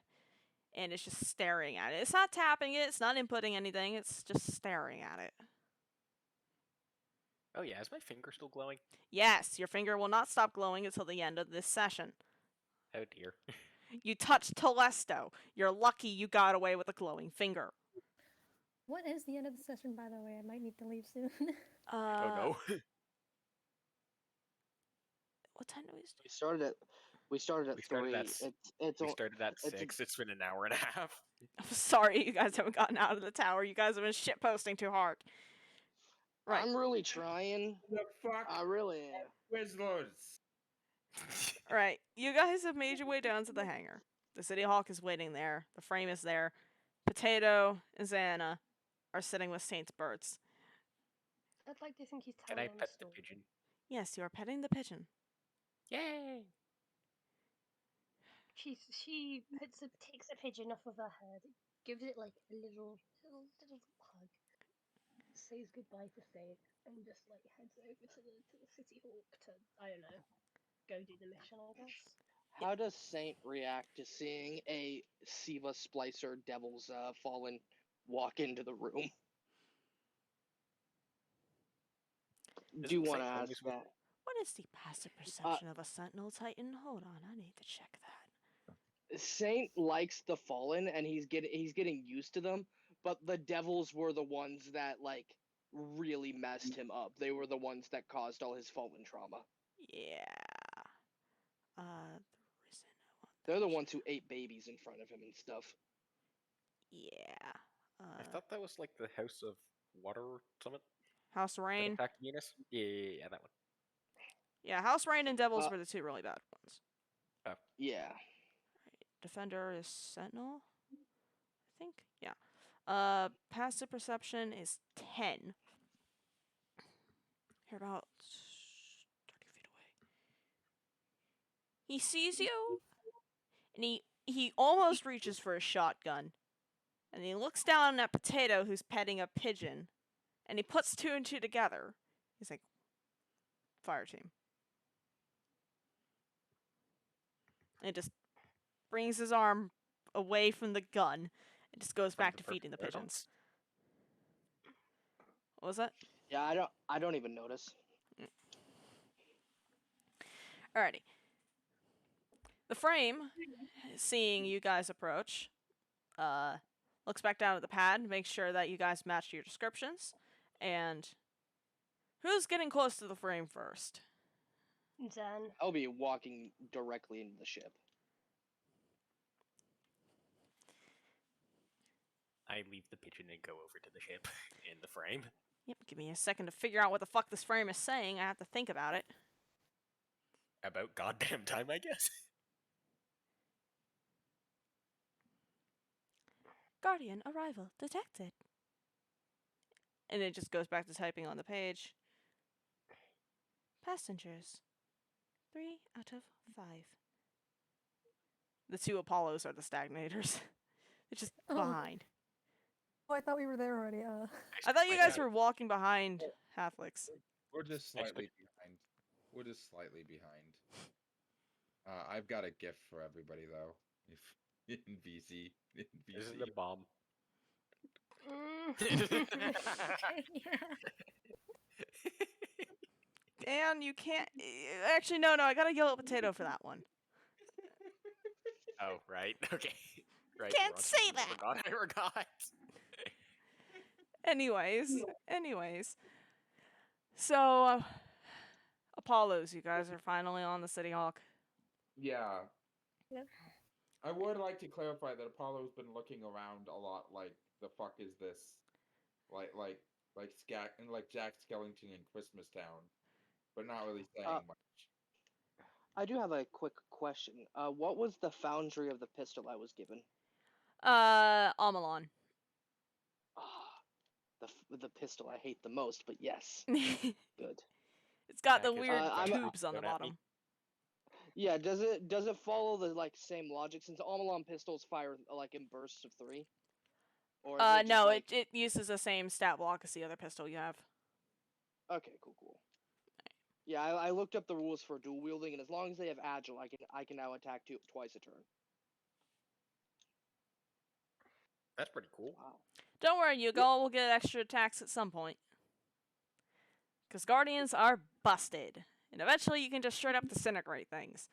and it's just staring at it. It's not tapping it. It's not inputting anything. It's just staring at it. Oh yeah, is my finger still glowing? Yes, your finger will not stop glowing until the end of this session. Oh dear. You touched Telesto. You're lucky you got away with a glowing finger. What is the end of the session, by the way? I might need to leave soon. Oh no. What time do we start? We started at. We started at We started 3. at s- It's we o- started at it's a- 6. It's been an hour and a half. I'm sorry you guys haven't gotten out of the tower. You guys have been shitposting too hard. Right. I'm really trying. The fuck, I really am. Twizzlers. Right. You guys have made your way down to the hangar. The City Hawk is waiting there. The frame is there. Potato and Xana are sitting with Saint's birds. I'd like to think he's Can telling I them a pet the story. pigeon? Yes, you are petting the pigeon. Yay! She takes a pigeon off of her head, gives it like a little hug, says goodbye to Saint, and just like heads over to the City Hawk to, I don't know, go do the mission, I guess. How does Saint react to seeing a Siva Splicer Devil's Fallen walk into the room? Do you Isn't want to Saint ask always with- that? What is the passive perception of a Sentinel Titan? Hold on, I need to check that. Saint likes the Fallen, and he's getting used to them. But the Devils were the ones that like really messed him up. They were the ones that caused all his Fallen trauma. Yeah. The Risen one. They're the ones who ate babies in front of him and stuff. Yeah. I thought that was like the House of Water or something. House That Rain. attacked Venus? Yeah, that one. Yeah, House Rain and Devils Uh, were the two really bad ones. Yeah. Defender is Sentinel, I think. Yeah. Passive perception is 10. You're about 30 feet away. He sees you, and he almost reaches for a shotgun, and he looks down at Potato, who's petting a pigeon, and he puts two and two together, He's like, Fireteam. And just brings his arm away from the gun and just goes From back the to feeding the purple pigeons. What was that? Yeah, I don't even notice. Alrighty. The frame, seeing you guys approach, looks back down at the pad, makes sure that you guys match your descriptions, and who's getting close to the frame first? Zen. I'll be walking directly into the ship. I leave the pigeon and go over to the ship in the frame. Yep, give me a second to figure out what the fuck this frame is saying. I have to think about it. About goddamn time, I guess. Guardian arrival detected. And it just goes back to typing on the page. Passengers. 3 out of 5. The 2 Apollos are the stagnators. They're just Oh. behind. Oh, I thought we were there already. I thought you guys were walking behind Hotflix. We're just slightly behind. We're just slightly behind. I've got a gift for everybody though. If in VC. This is the bomb. Okay, yeah. Dan, you can't. Actually, no, I got a yellow potato for that one. Oh, right. Okay. Right. Can't wrong. say that. I forgot. Anyways. So, Apollos, you guys are finally on the City Hawk. Yeah. Yep. I would like to clarify that Apollo's been looking around a lot like the fuck is this? Like Jack Skellington in Christmas Town. But not really saying much. I do have a quick question. What was the foundry of the pistol I was given? Amalon. The pistol I hate the most, but yes. Good. It's got the Jack is weird I'm- tubes on the Don't at me. bottom. Yeah, does it follow the same logic since Amalon pistols fire in bursts of 3? Or is it just, No, it uses the same stat block as the other pistol you have. Okay, cool. Yeah, I looked up the rules for dual wielding, and as long as they have agile, I can now attack twice a turn. That's pretty cool. Wow. Don't worry, you all will get extra attacks at some point. Because Guardians are busted. And eventually you can just straight up disintegrate things.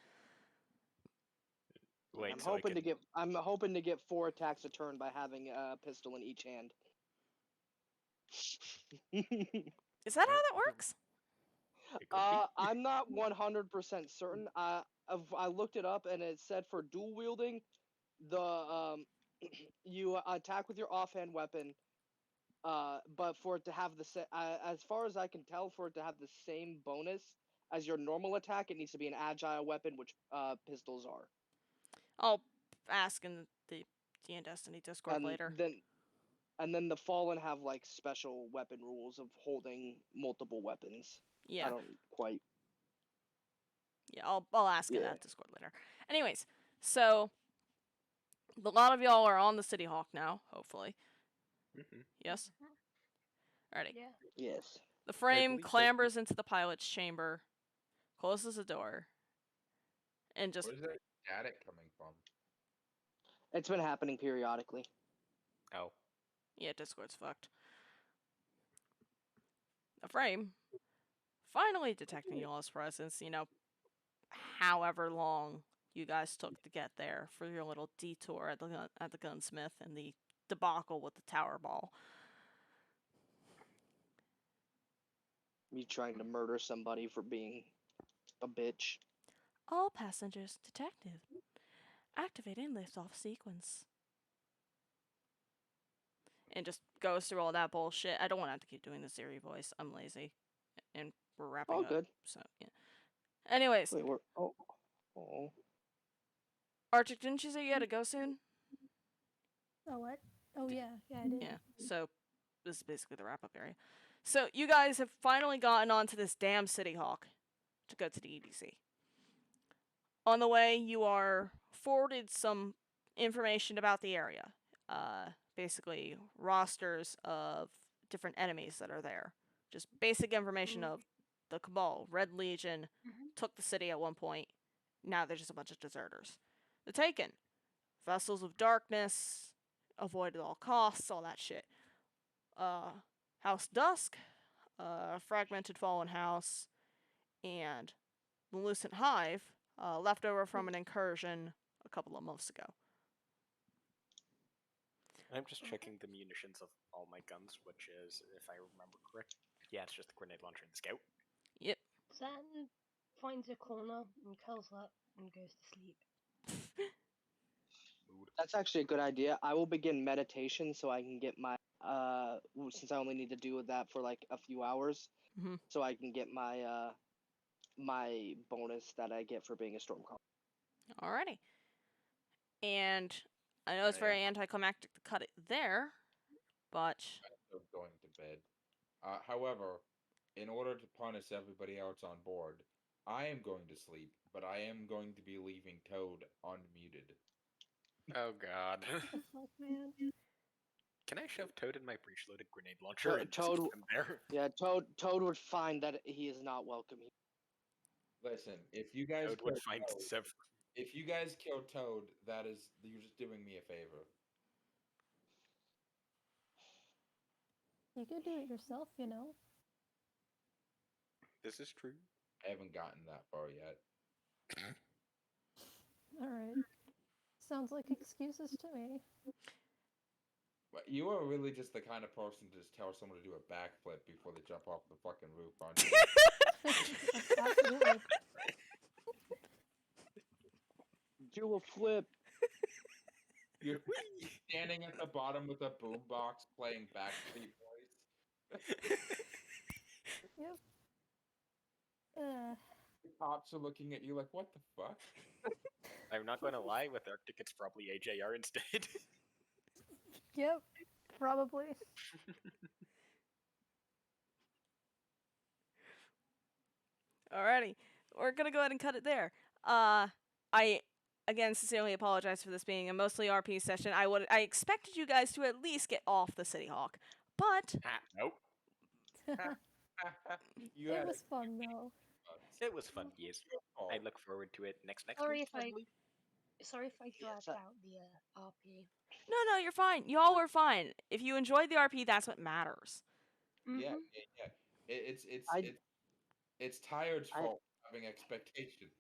Wait, I'm so hoping to get 4 attacks a turn by having a pistol in each hand. Is that how that works? It could be. I'm not 100% certain. I looked it up, and it said for dual wielding, you attack with your offhand weapon, but for it to have as far as I can tell, for it to have the same bonus as your normal attack, it needs to be an agile weapon, which pistols are. I'll ask in the DnDestiny Discord later. Then the Fallen have special weapon rules of holding multiple weapons. Yeah. I don't quite. Yeah, I'll ask in Yeah. that Discord later. Anyways, so a lot of y'all are on the City Hawk now, hopefully. Mm-hmm. Yes? Alrighty. Yeah. Yes. The frame believe so. clambers into the pilot's chamber, closes the door, and just... Where's that static coming from? It's been happening periodically. Oh. Yeah, Discord's fucked. The frame, finally detecting y'all's presence, however long you guys took to get there for your little detour at the gunsmith and the debacle with the tower ball. Me trying to murder somebody for being a bitch. All passengers detected. Activating liftoff sequence. And just goes through all that bullshit. I don't want to have to keep doing the Siri voice. I'm lazy. And we're wrapping up. Good. So, yeah. Anyways. Wait, oh. Archie, didn't you say you had to go soon? Oh, what? Oh, yeah, I did. Yeah, so this is basically the wrap-up area. So you guys have finally gotten onto this damn City Hawk to go to the EDC. On the way, you are forwarded some information about the area. Basically, rosters of different enemies that are there, Just basic information Mm. of the Cabal, Red Legion, Mhm. took the city at one point. Now they're just a bunch of deserters. The Taken, Vessels of Darkness, avoid at all costs, all that shit. House Dusk, Fragmented Fallen House, and the Lucent Hive, left over from an incursion a couple of months ago. I'm just checking the munitions of all my guns, which is, if I remember correct, yeah, it's just the grenade launcher and the scout. Yep. Zen finds a corner and curls up and goes to sleep. Mood. That's actually a good idea. I will begin meditation so I can get my since I only need to do that for like a few hours, Mhm. so I can get my my bonus that I get for being a stormcaller. Alrighty. And I know it's very anticlimactic to cut it there, but Of going to bed. However, in order to punish everybody else on board, I am going to sleep, but I am going to be leaving Toad unmuted. Oh god. What the fuck, man? Can I shove Toad in my breech-loaded grenade launcher and Toad- just keep him there? Yeah, Toad would find that he is not welcome here. Listen, if you guys Toad would kill find Toad, if you guys kill Toad, you're just doing me a favor. You could do it yourself, you know. This is true. I haven't gotten that far yet. All right. Sounds like excuses to me. But you are really just the kind of person to just tell someone to do a backflip before they jump off the fucking roof, aren't you? Absolutely. Do a flip. You're standing at the bottom with a boombox playing Backstreet Boys. Yep. The cops are looking at you like, what the fuck? I'm not going to lie, with Arctic it's probably AJR instead. Yep. Probably. alrighty. We're gonna go ahead and cut it there. I again sincerely apologize for this being a mostly RP session. I expected you guys to at least get off the City Hawk, but Nope. You It had was fun though. It was fun, yes. Oh, I look forward to it next Sorry week. if I- probably. Sorry if I dragged Yes, out the RP. no, you're fine. Y'all were fine. If you enjoyed the RP, that's what matters. yeah, Mhm. yeah. It's I- it's Tired's I- fault for having expectations.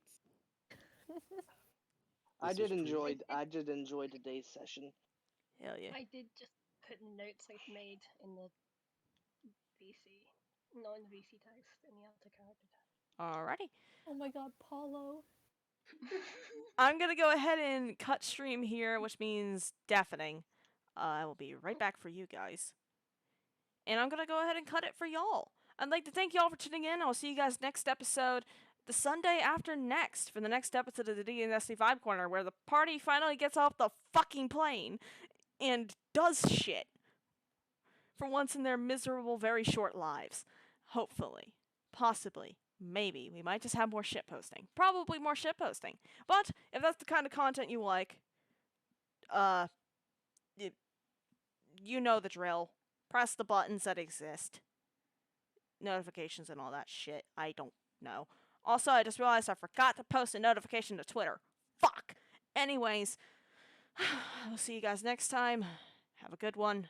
I This did is true. enjoy today's session. Hell yeah. I did just put notes I've made in the VC. Not in the VC text, in the outer character text. Alrighty. Oh my god, Paulo. I'm gonna go ahead and cut stream here, which means deafening. I will be right back for you guys. And I'm gonna go ahead and cut it for y'all. I'd like to thank y'all for tuning in. I'll see you guys next episode, the Sunday after next, for the next episode of the DnDestiny Vibecorner, where the party finally gets off the fucking plane and does shit. For once in their miserable, very short lives. Hopefully. Possibly. Maybe. We might just have more shit posting. Probably more shit posting. But if that's the kind of content you like, you know the drill. Press the buttons that exist. Notifications and all that shit. I don't know. Also, I just realized I forgot to post a notification to Twitter. Fuck! Anyways, I'll see you guys next time. Have a good one.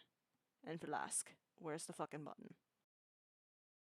And Vlask, where's the fucking button?